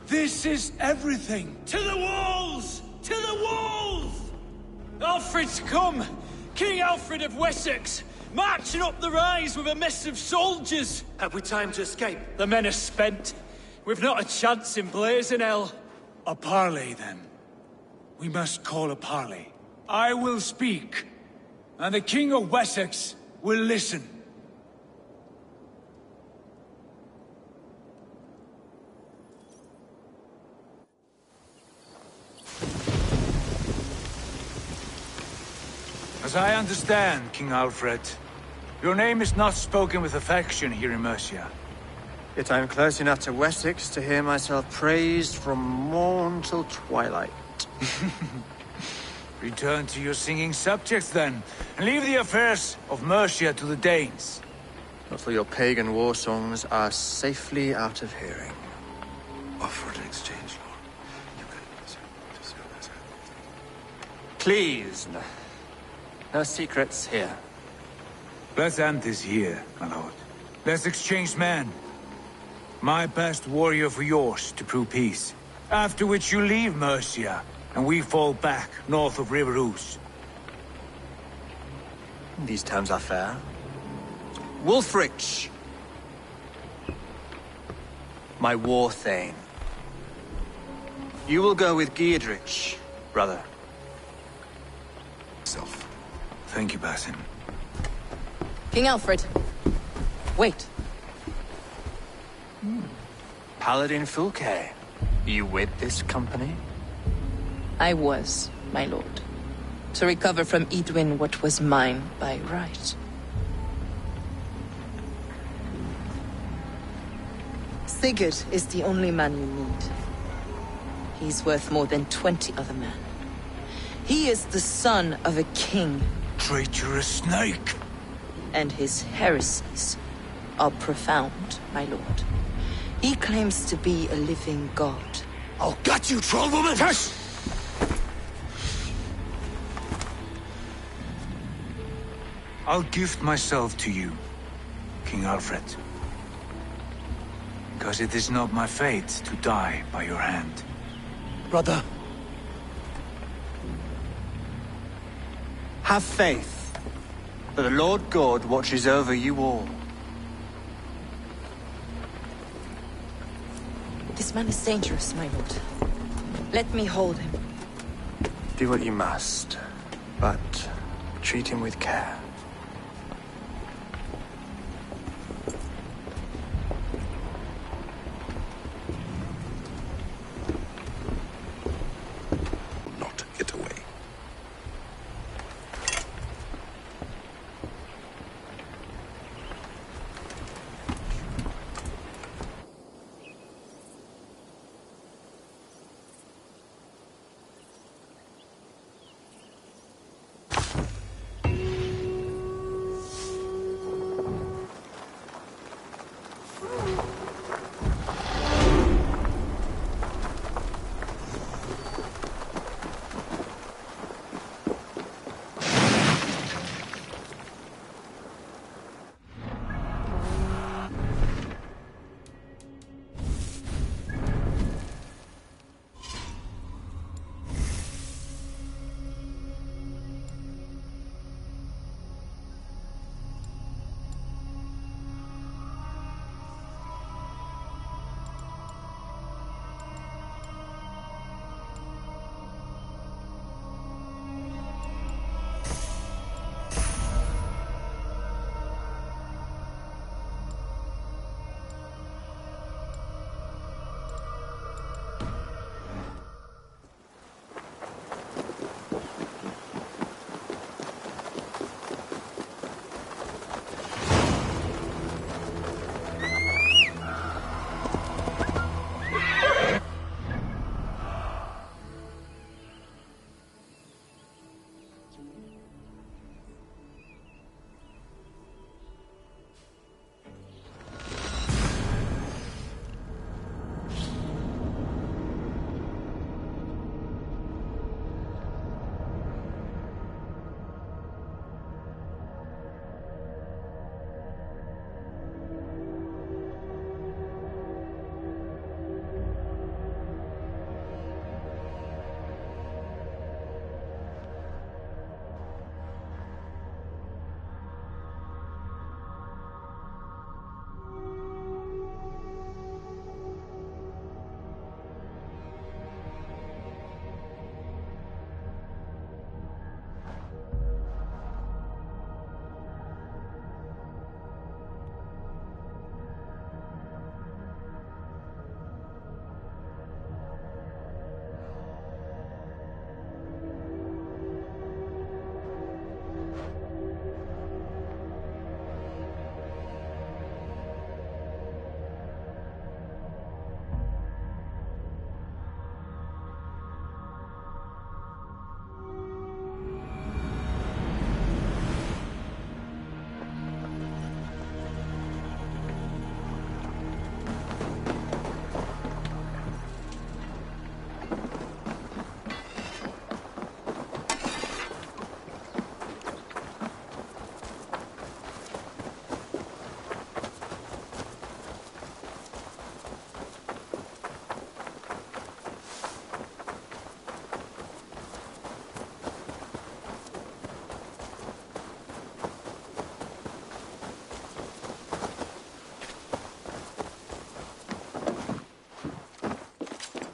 This is everything. To the walls! To the walls! Alfred's come! King Alfred of Wessex! Marching up the rise with a mess of soldiers! Have we time to escape? The men are spent. We've not a chance in blazing hell. A parley, then. We must call a parley. I will speak, and the King of Wessex will listen. As I understand, King Alfred, your name is not spoken with affection here in Mercia. Yet I am close enough to Wessex to hear myself praised from morn till twilight. Return to your singing subjects, then, and leave the affairs of Mercia to the Danes. Not till your pagan war songs are safely out of hearing. Offer to exchange, Lord. You can... Please, no secrets here. Let's end this here, my lord. Let's exchange men. My best warrior for yours to prove peace. After which you leave Mercia, and we fall back north of River Ouse. These terms are fair. Wulfrich! My war thane. You will go with Giedrich, brother. Self. Thank you, Basim. King Alfred. Wait. Paladin Fulke. You with this company? I was, my lord. To recover from Edwin what was mine by right. Sigurd is the only man you need. He's worth more than 20 other men. He is the son of a king. Traitorous snake! And his heresies are profound, my lord. He claims to be a living god. I'll gut you, troll woman! Tush! I'll gift myself to you, King Alfred. Because it is not my fate to die by your hand. Brother. Have faith that the Lord God watches over you all. This man is dangerous, my lord. Let me hold him. Do what you must, but treat him with care. Not get away.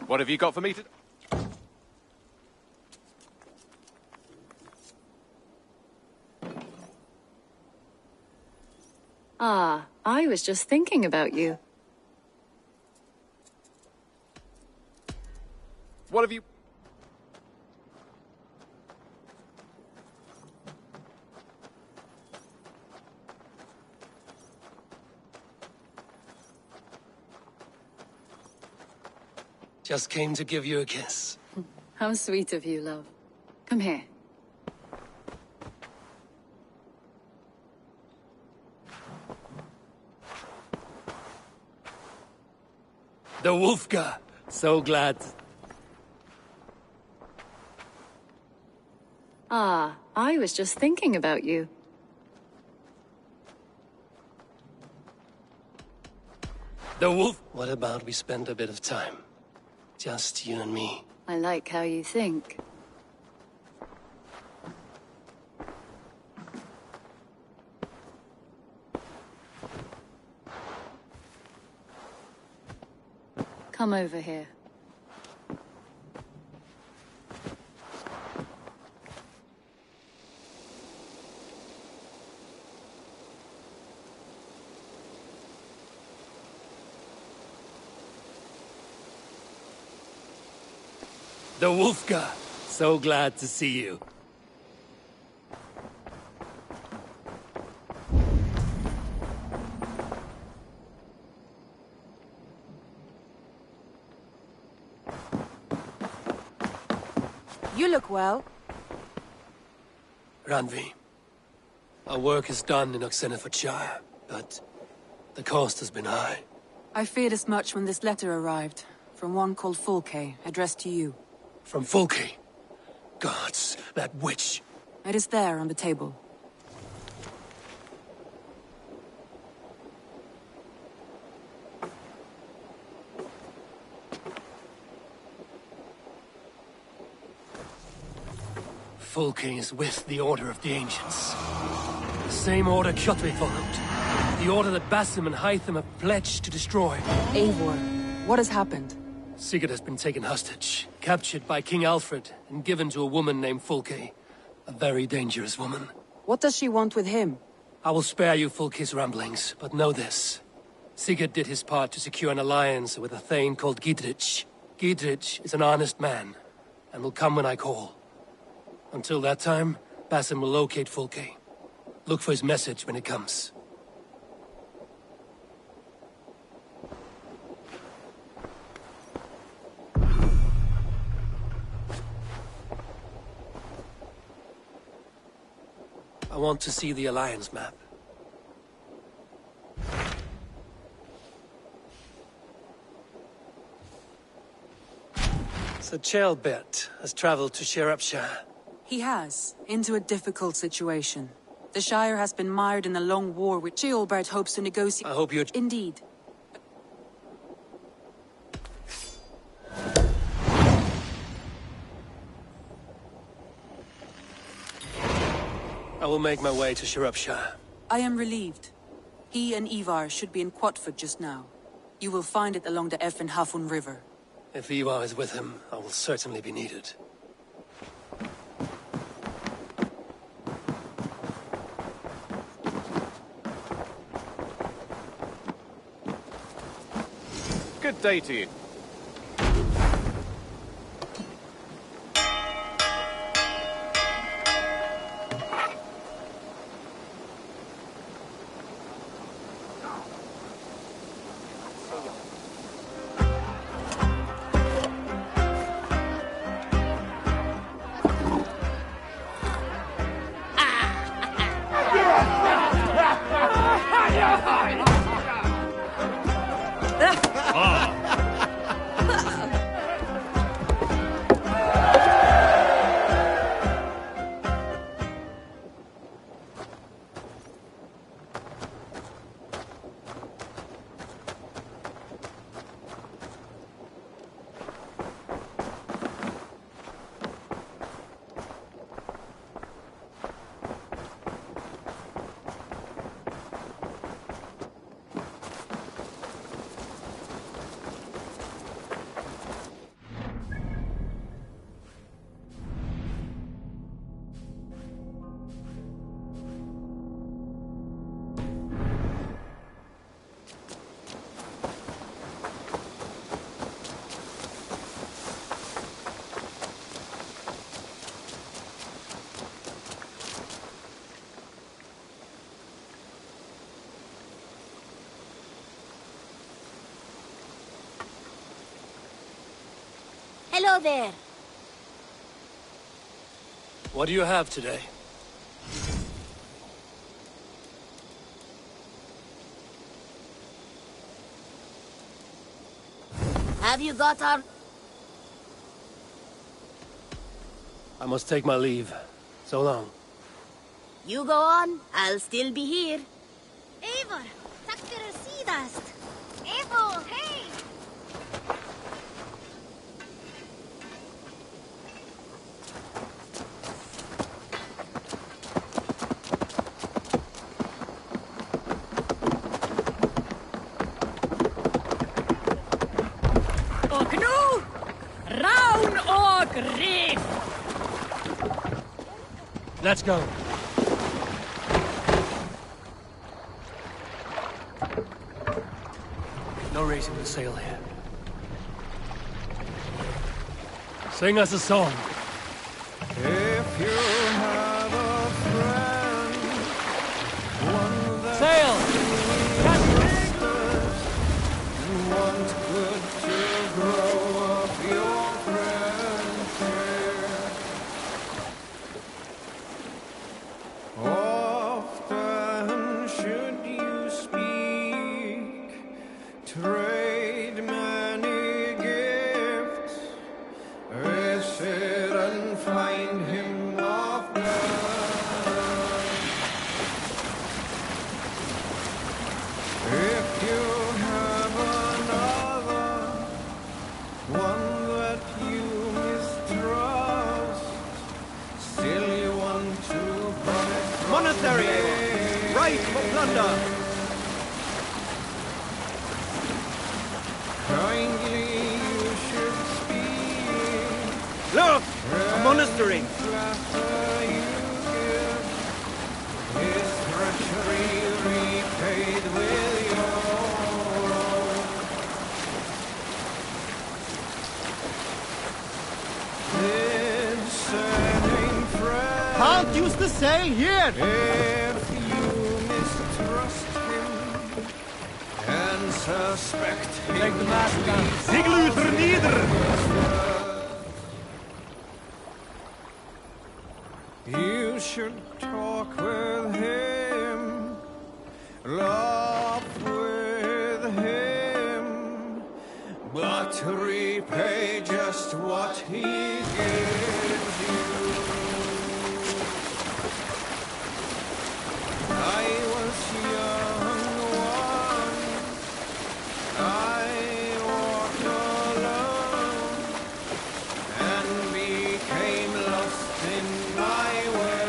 What have you got for me to... Ah, I was just thinking about you. What have you... Just came to give you a kiss. How sweet of you, love. Come here. The Wolfgar. So glad. Ah, I was just thinking about you. The wolf. What about we spend a bit of time? Just you and me. I like how you think. Come over here. The Wolfgar. So glad to see you. You look well. Ranvi, our work is done in Oxenfordshire, but the cost has been high. I feared as much when this letter arrived, from one called Fulke, addressed to you. From Fulke? Gods, that witch. It is there on the table. Fulke is with the Order of the Ancients. The same order Kjotve followed. The order that Basim and Hytham have pledged to destroy. Eivor, what has happened? Sigurd has been taken hostage, captured by King Alfred, and given to a woman named Fulke. A very dangerous woman. What does she want with him? I will spare you Fulke's ramblings, but know this. Sigurd did his part to secure an alliance with a thane called Gidrich. Gidrich is an honest man, and will come when I call. Until that time, Basim will locate Fulke. Look for his message when it comes. I want to see the Alliance map. So Ceolbert has traveled to Shropshire. He has, into a difficult situation. The Shire has been mired in a long war which Ceolbert hopes to negotiate. I hope you're... Indeed. I will make my way to Shropshire. I am relieved. He and Ivar should be in Quatford just now. You will find it along the Eff and Hafun River. If Ivar is with him, I will certainly be needed. Good day to you. Hello there. What do you have today? Have you got our... I must take my leave. So long. You go on, I'll still be here. Eivor, takk fyrir síðast. Eivor, hey! Og nú, rán og rif! Let's go. No raising the sail here. Sing us a song. If you have a friend, one that Sail! you want good to grow up your friendship. Often should you speak, trade many gifts, visit and find him often. If you have another, one that you mistrust, still you want to promise. Monastery! Right for plunder! Kindly you should speak. Look! A monastery! His treachery repaid with your own. This same friend, Can't use the sail here! if you mistrust him and suspect him, Take the mast down. Sigluther nieder! you should talk with him, laugh with him, but repay just what he gives you. I was young once, I walked alone, and became lost in my way.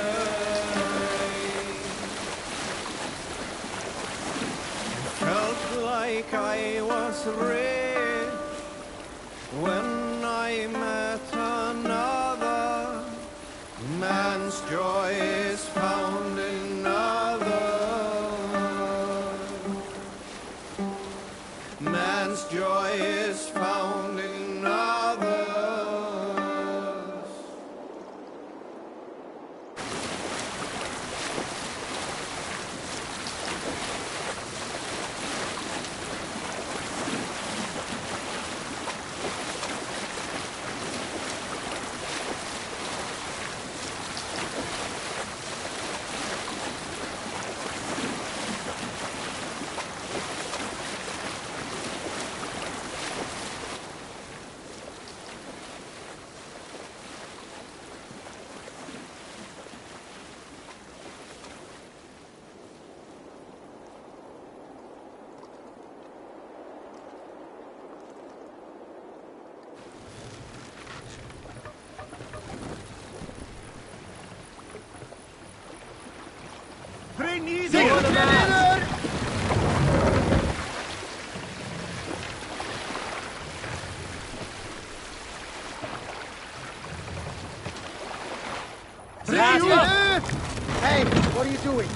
Felt like I was rich when I met another. Man's joy is found in others. Man's joy is found in others. Hey, what are you doing?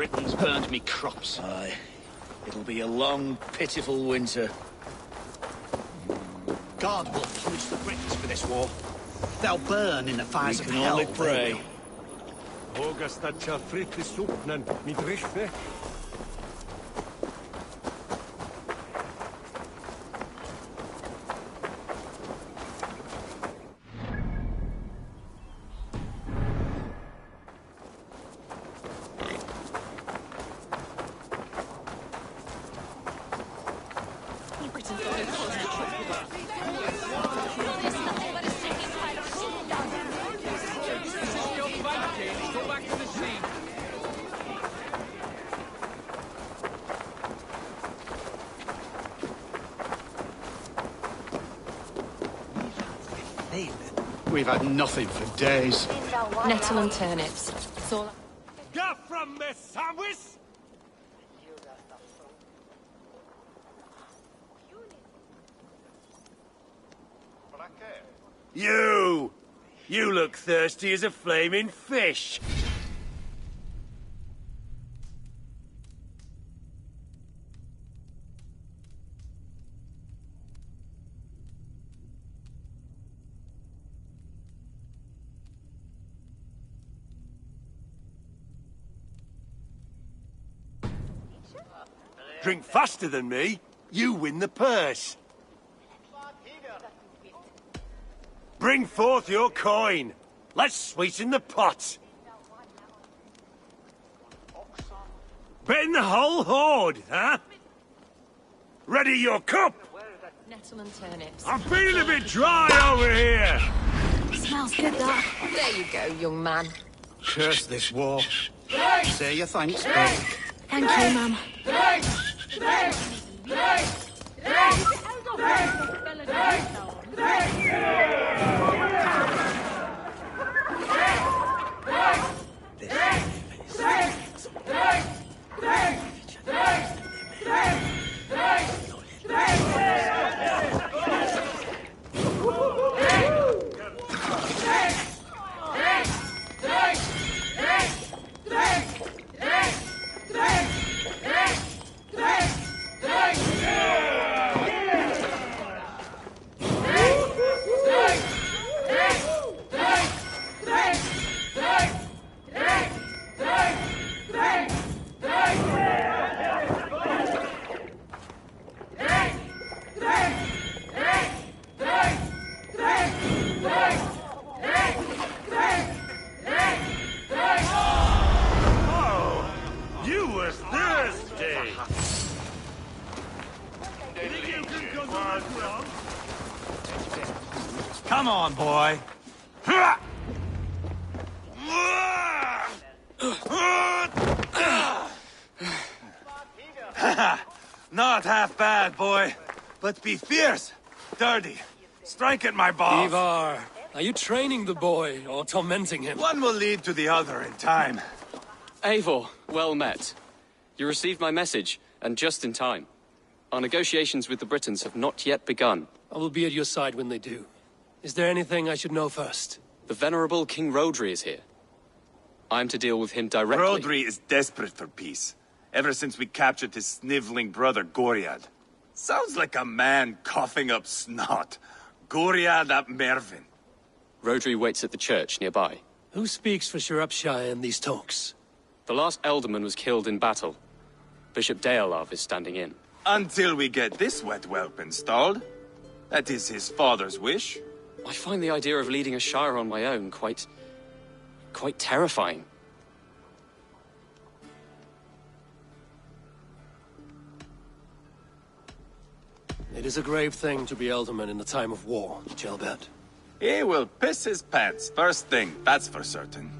Britain's burned me crops. Aye. It'll be a long, pitiful winter. God will punish the Britons for this war. They'll burn in the fires We of can hell. only pray. Vågar fritt i socknen, mitt rykte. We've had nothing for days. Nettle and turnips. It's all... Go from me, sandwich! You! You look thirsty as a flaming fish. Drink faster than me, you win the purse. Bring forth your coin. Let's sweeten the pot. Bet in the whole hoard, huh? Ready your cup. Nettle and turnips. I'm feeling a bit dry over here. Smells good, that. There you go, young man. Curse this war. Say your thanks, Bill. Thank you, Mum. Come on, boy. Not half bad, boy. But be fierce, dirty. Strike at my balls. Ivar, Are you training the boy, or tormenting him? One will lead to the other in time. Eivor, well met. You received my message, and just in time. Our negotiations with the Britons have not yet begun. I will be at your side when they do. Is there anything I should know first? The venerable King Rodri is here. I'm to deal with him directly. Rodri is desperate for peace, ever since we captured his sniveling brother Goriad. Sounds like a man coughing up snot. Goriad ap Mervin. Rodri waits at the church nearby. Who speaks for Shropshire in these talks? The last Elderman was killed in battle. Bishop Deolav is standing in. Until we get this wet whelp installed. That is his father's wish. I find the idea of leading a shire on my own quite terrifying. It is a grave thing to be Elderman in the time of war, Gelbert. He will piss his pants, first thing, that's for certain.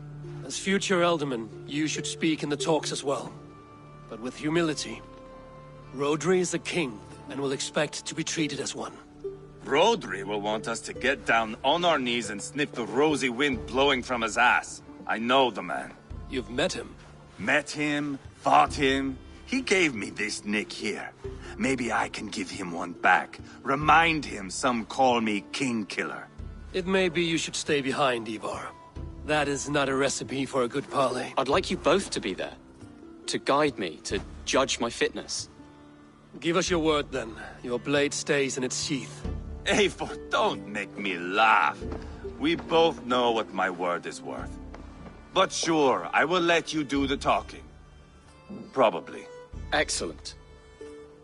As future Elderman, you should speak in the talks as well. But with humility. Rodri is a king, and will expect to be treated as one. Rodri will want us to get down on our knees and sniff the rosy wind blowing from his ass. I know the man. You've met him? Met him, fought him. He gave me this nick here. Maybe I can give him one back. Remind him some call me King Killer. It may be you should stay behind, Ivar. That is not a recipe for a good parley. I'd like you both to be there. To guide me, to judge my fitness. Give us your word, then. Your blade stays in its sheath. Eivor, don't make me laugh. We both know what my word is worth. But sure, I will let you do the talking. Probably. Excellent.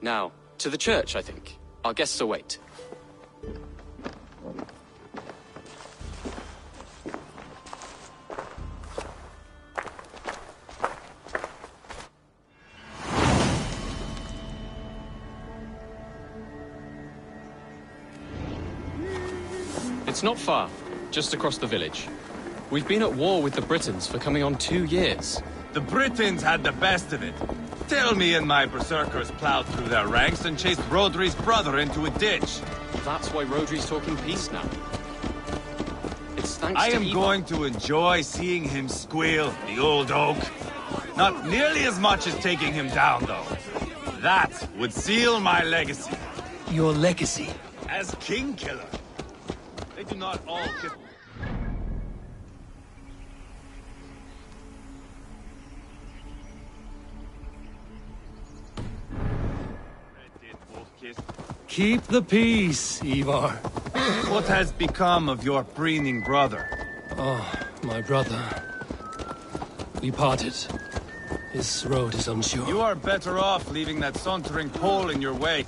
Now, to the church, I think. Our guests await. It's not far, just across the village. We've been at war with the Britons for coming on 2 years. The Britons had the best of it. Tell me and my berserkers plowed through their ranks and chased Rodri's brother into a ditch. That's why Rodri's talking peace now. It's thanks I to am Ivar. going to enjoy seeing him squeal, the old oak. Not nearly as much as taking him down, though. That would seal my legacy. Your legacy? As King Killer. They do not all kiss... Keep the peace, Ivar. What has become of your preening brother? Oh, my brother. We parted. His road is unsure. You are better off leaving that sauntering Pole in your wake.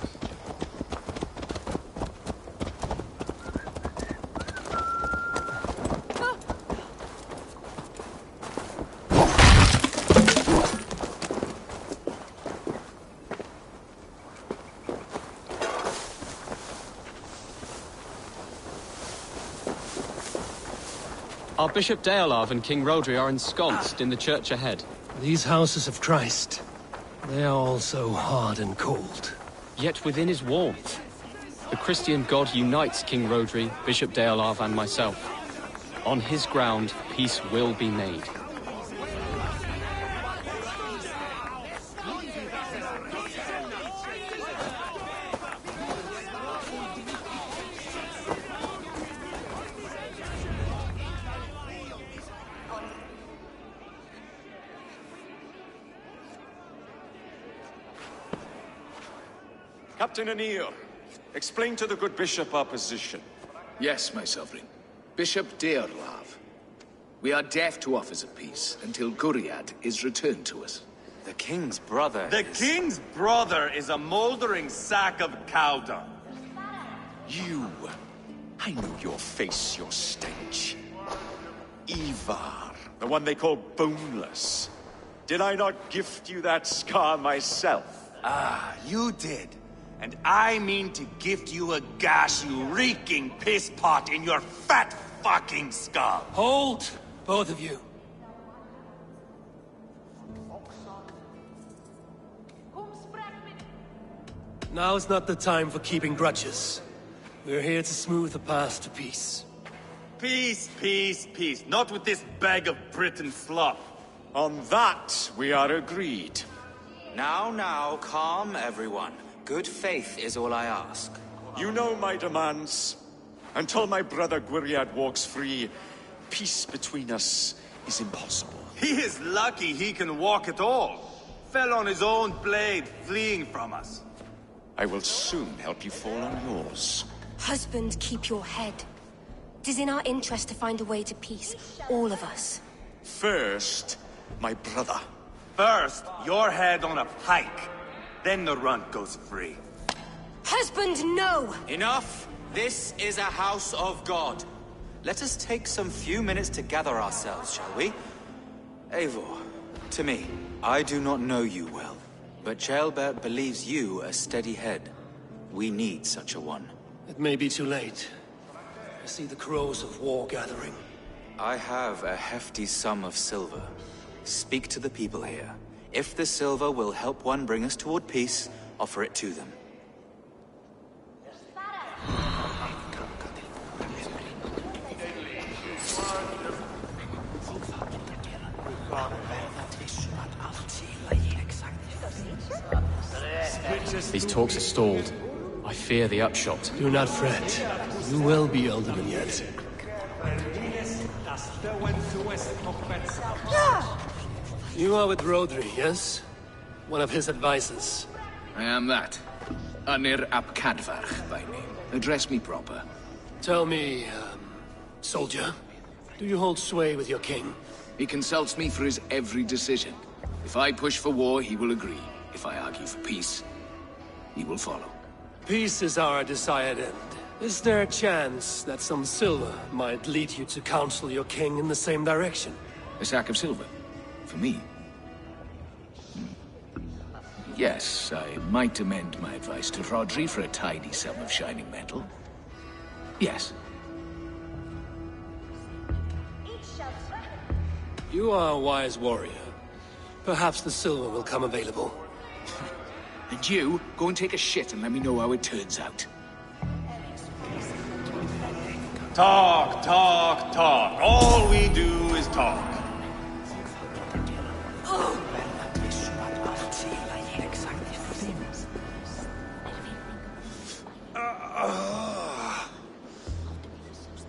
Our Bishop Deolav and King Rodri are ensconced in the church ahead. These houses of Christ, they are all so hard and cold. Yet within his warmth, the Christian God unites King Rodri, Bishop Deolav and myself. On his ground, peace will be made. Captain Anil, explain to the good bishop our position. Yes, my sovereign. Bishop Deorlav. We are deaf to offers of peace until Guriad is returned to us. The king's brother King's brother is a mouldering sack of cow dung. You! I know your face, your stench. Ivar, the one they call boneless. Did I not gift you that scar myself? Ah, you did. And I mean to gift you a gash, you reeking piss pot in your fat fucking skull. Hold, both of you. Now is not the time for keeping grudges. We're here to smooth the path to peace. Peace, peace, peace. Not with this bag of Britain slop. On that, we are agreed. Now, calm everyone. Good faith is all I ask. You know my demands. Until my brother Gwriad walks free, peace between us is impossible. He is lucky he can walk at all. Fell on his own blade, fleeing from us. I will soon help you fall on yours. Husband, keep your head. It is in our interest to find a way to peace, all of us. First, my brother. First, your head on a pike. Then the runt goes free. Husband, no! Enough! This is a house of God. Let us take some few minutes to gather ourselves, shall we? Eivor, to me, I do not know you well, but Ceolbert believes you a steady head. We need such a one. It may be too late. I see the crows of war gathering. I have a hefty sum of silver. Speak to the people here. If the silver will help one bring us toward peace, offer it to them. These talks are stalled. I fear the upshot. Do not fret. You will be alderman yet. You are with Rodri, yes? One of his advisors. I am that. Anir ap Cadfarch by name. Address me proper. Tell me, soldier, do you hold sway with your king? He consults me for his every decision. If I push for war, he will agree. If I argue for peace, he will follow. Peace is our desired end. Is there a chance that some silver might lead you to counsel your king in the same direction? A sack of silver? For me? Yes, I might amend my advice to Rodri for a tidy sum of shining metal. Yes. You are a wise warrior. Perhaps the silver will come available. And you, go and take a shit and let me know how it turns out. Talk, talk, talk. All we do is talk.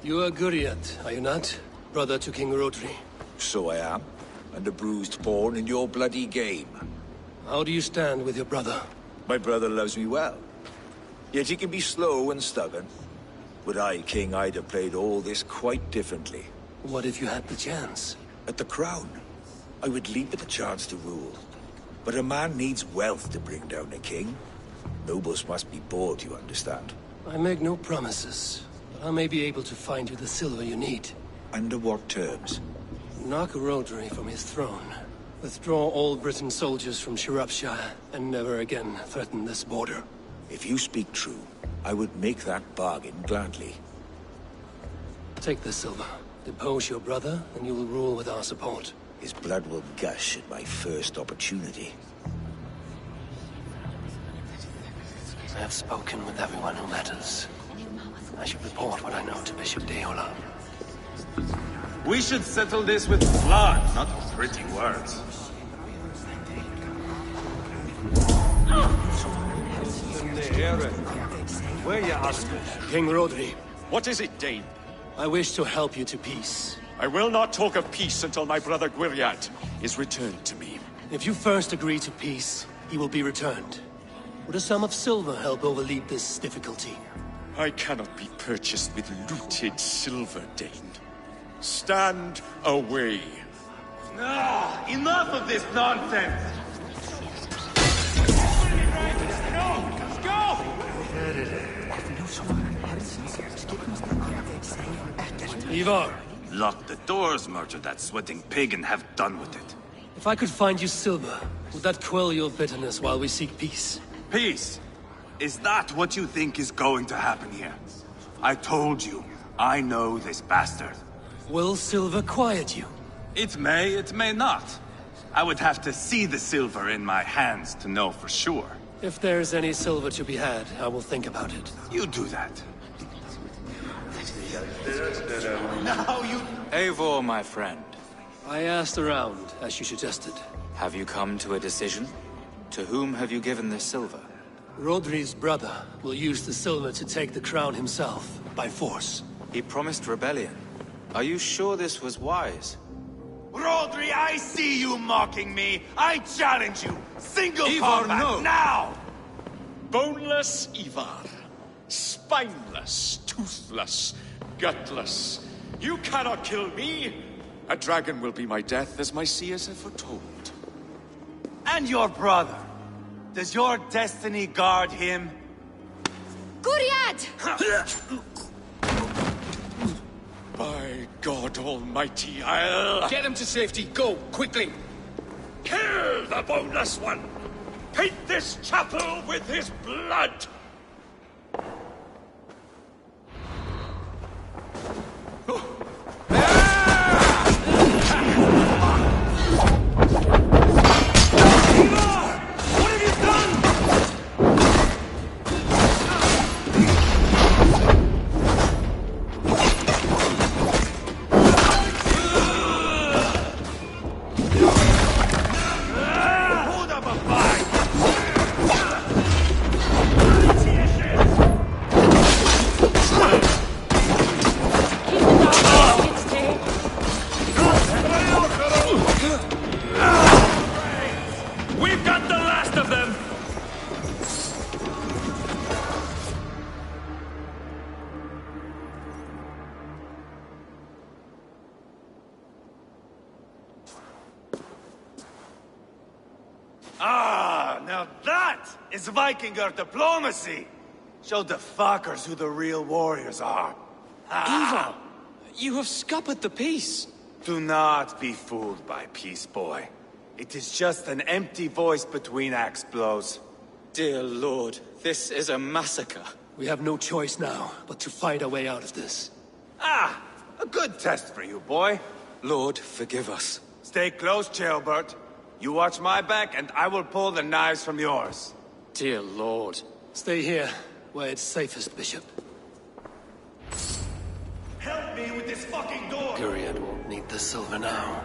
You are Gwriad, are you not? Brother to King Rodri. So I am, and a bruised pawn in your bloody game. How do you stand with your brother? My brother loves me well. Yet he can be slow and stubborn. Were I king, I'd have played all this quite differently. What if you had the chance? At the crown, I would leap at the chance to rule. But a man needs wealth to bring down a king. Nobles must be bought, you understand. I make no promises, but I may be able to find you the silver you need. Under what terms? Knock Rodri from his throne. Withdraw all Britain soldiers from Shropshire, and never again threaten this border. If you speak true, I would make that bargain gladly. Take the silver. Depose your brother, and you will rule with our support. His blood will gush at my first opportunity. I have spoken with everyone who matters. I should report what I know to Bishop Deola. We should settle this with blood, not pretty words. Where you asking? King Rodri. What is it, Dane? I wish to help you to peace. I will not talk of peace until my brother Gwriad is returned to me. If you first agree to peace, he will be returned. Would a sum of silver help overleap this difficulty? I cannot be purchased with looted silver, Dane. Stand away. Ah, enough of this nonsense! Ivar! Lock the doors, murder that sweating pig, and have done with it. If I could find you silver, would that quell your bitterness while we seek peace? Peace? Is that what you think is going to happen here? I told you, I know this bastard. Will silver quiet you? It may not. I would have to see the silver in my hands to know for sure. If there's any silver to be had, I will think about it. You do that. now you... Eivor, my friend. I asked around, as you suggested. Have you come to a decision? To whom have you given this silver? Rodri's brother will use the silver to take the crown himself, by force. He promised rebellion. Are you sure this was wise? Rodri, I see you mocking me! I challenge you! Single Ivar, combat, no. now! Boneless Ivar. Spineless, toothless, gutless. You cannot kill me! A dragon will be my death, as my seers have foretold. And your brother. Does your destiny guard him? Guriad! By God Almighty, I'll... Get him to safety. Go, quickly. Kill the boneless one! Paint this chapel with his blood! We've got the last of them! Ah, now that is Vikinger diplomacy! Show the fuckers who the real warriors are. Ivar, you have scuppered the peace. Do not be fooled by peace, boy. It is just an empty voice between axe blows. Dear Lord, this is a massacre. We have no choice now, but to find our way out of this. Ah, a good test for you, boy. Lord, forgive us. Stay close, Ceolbert. You watch my back, and I will pull the knives from yours. Dear Lord. Stay here, where it's safest, Bishop. Help me with this fucking door! Guriad won't need the silver now.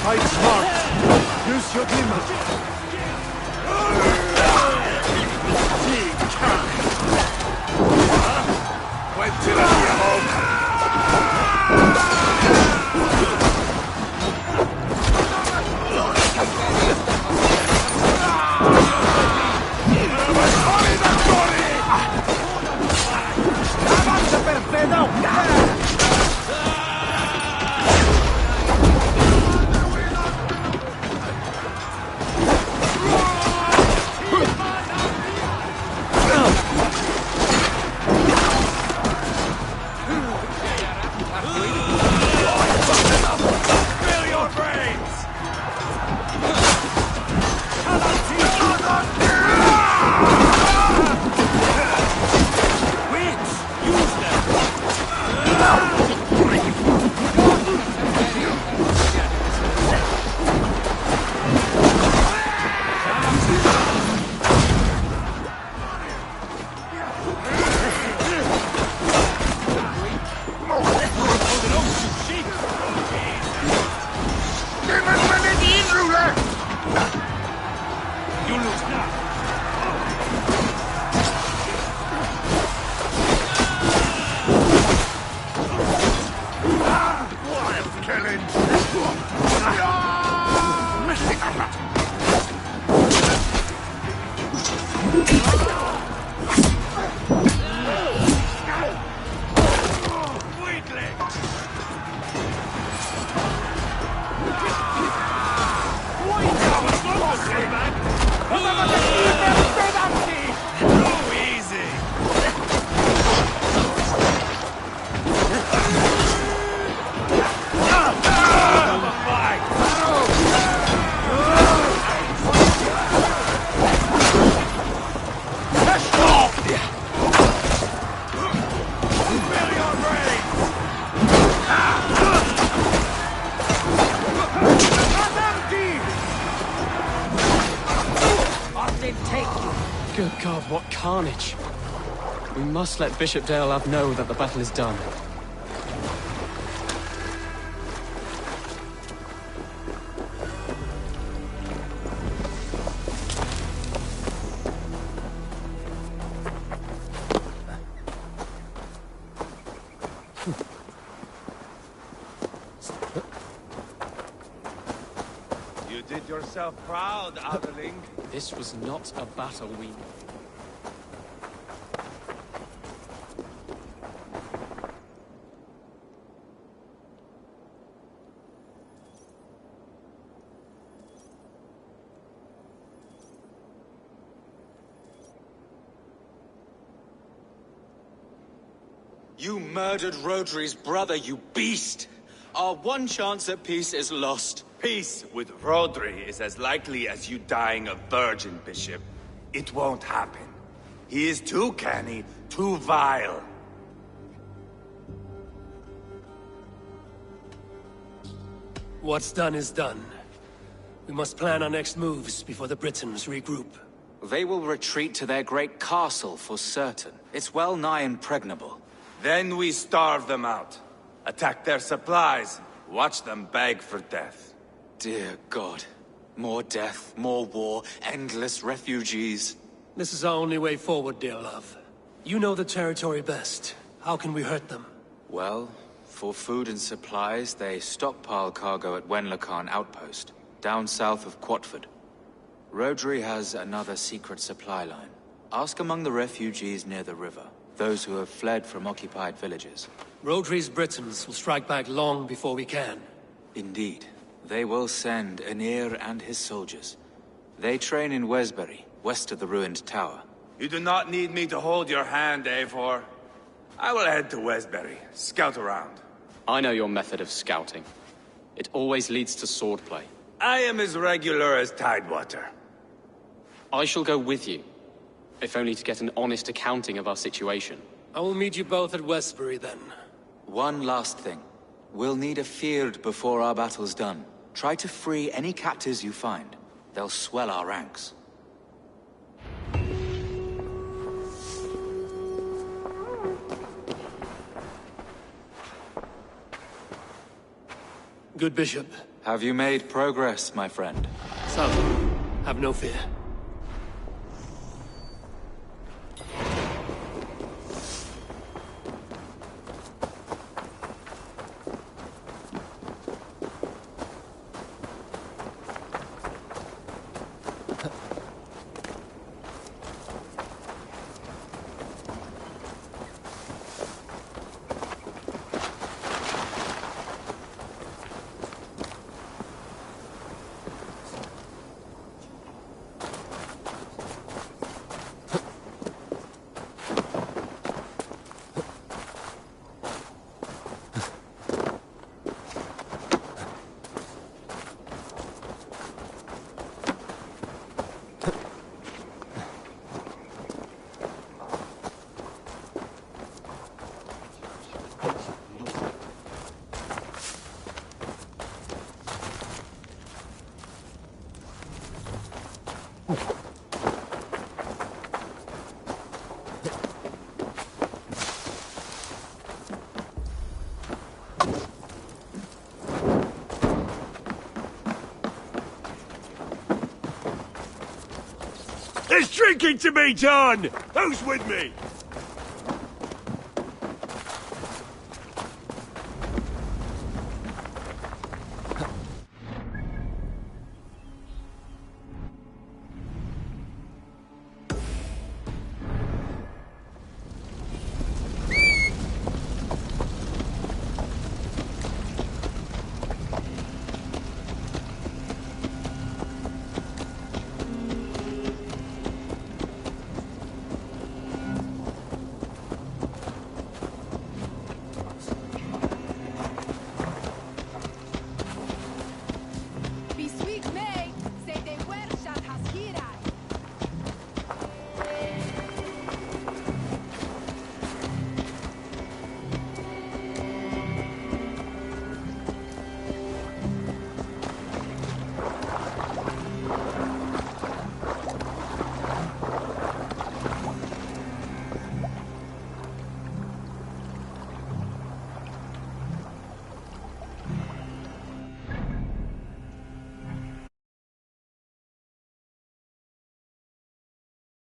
Fight smart. Use your glimmer. Wait till I get home. Good God, what carnage! We must let Bishop Deolav know that the battle is done. You did yourself proud, Adeling. This was not a battle we... You murdered Rodri's brother, you beast! Our one chance at peace is lost. Peace with Rodri is as likely as you dying a virgin, Bishop. It won't happen. He is too canny, too vile. What's done is done. We must plan our next moves before the Britons regroup. They will retreat to their great castle for certain. It's well nigh impregnable. Then we starve them out. Attack their supplies. Watch them beg for death. Dear God. More death, more war, endless refugees. This is our only way forward, Deolav. You know the territory best. How can we hurt them? Well, for food and supplies, they stockpile cargo at Wenlacan Outpost, down south of Quatford. Rodri has another secret supply line. Ask among the refugees near the river, those who have fled from occupied villages. Rodri's Britons will strike back long before we can. Indeed. They will send Anir and his soldiers. They train in Wesbury, west of the ruined tower. You do not need me to hold your hand, Eivor. I will head to Wesbury, scout around. I know your method of scouting. It always leads to swordplay. I am as regular as Tidewater. I shall go with you, if only to get an honest accounting of our situation. I will meet you both at Westbury, then. One last thing. We'll need a field before our battle's done. Try to free any captives you find. They'll swell our ranks. Good bishop. Have you made progress, my friend? Some. Have no fear. There's drinking to be done! Who's with me?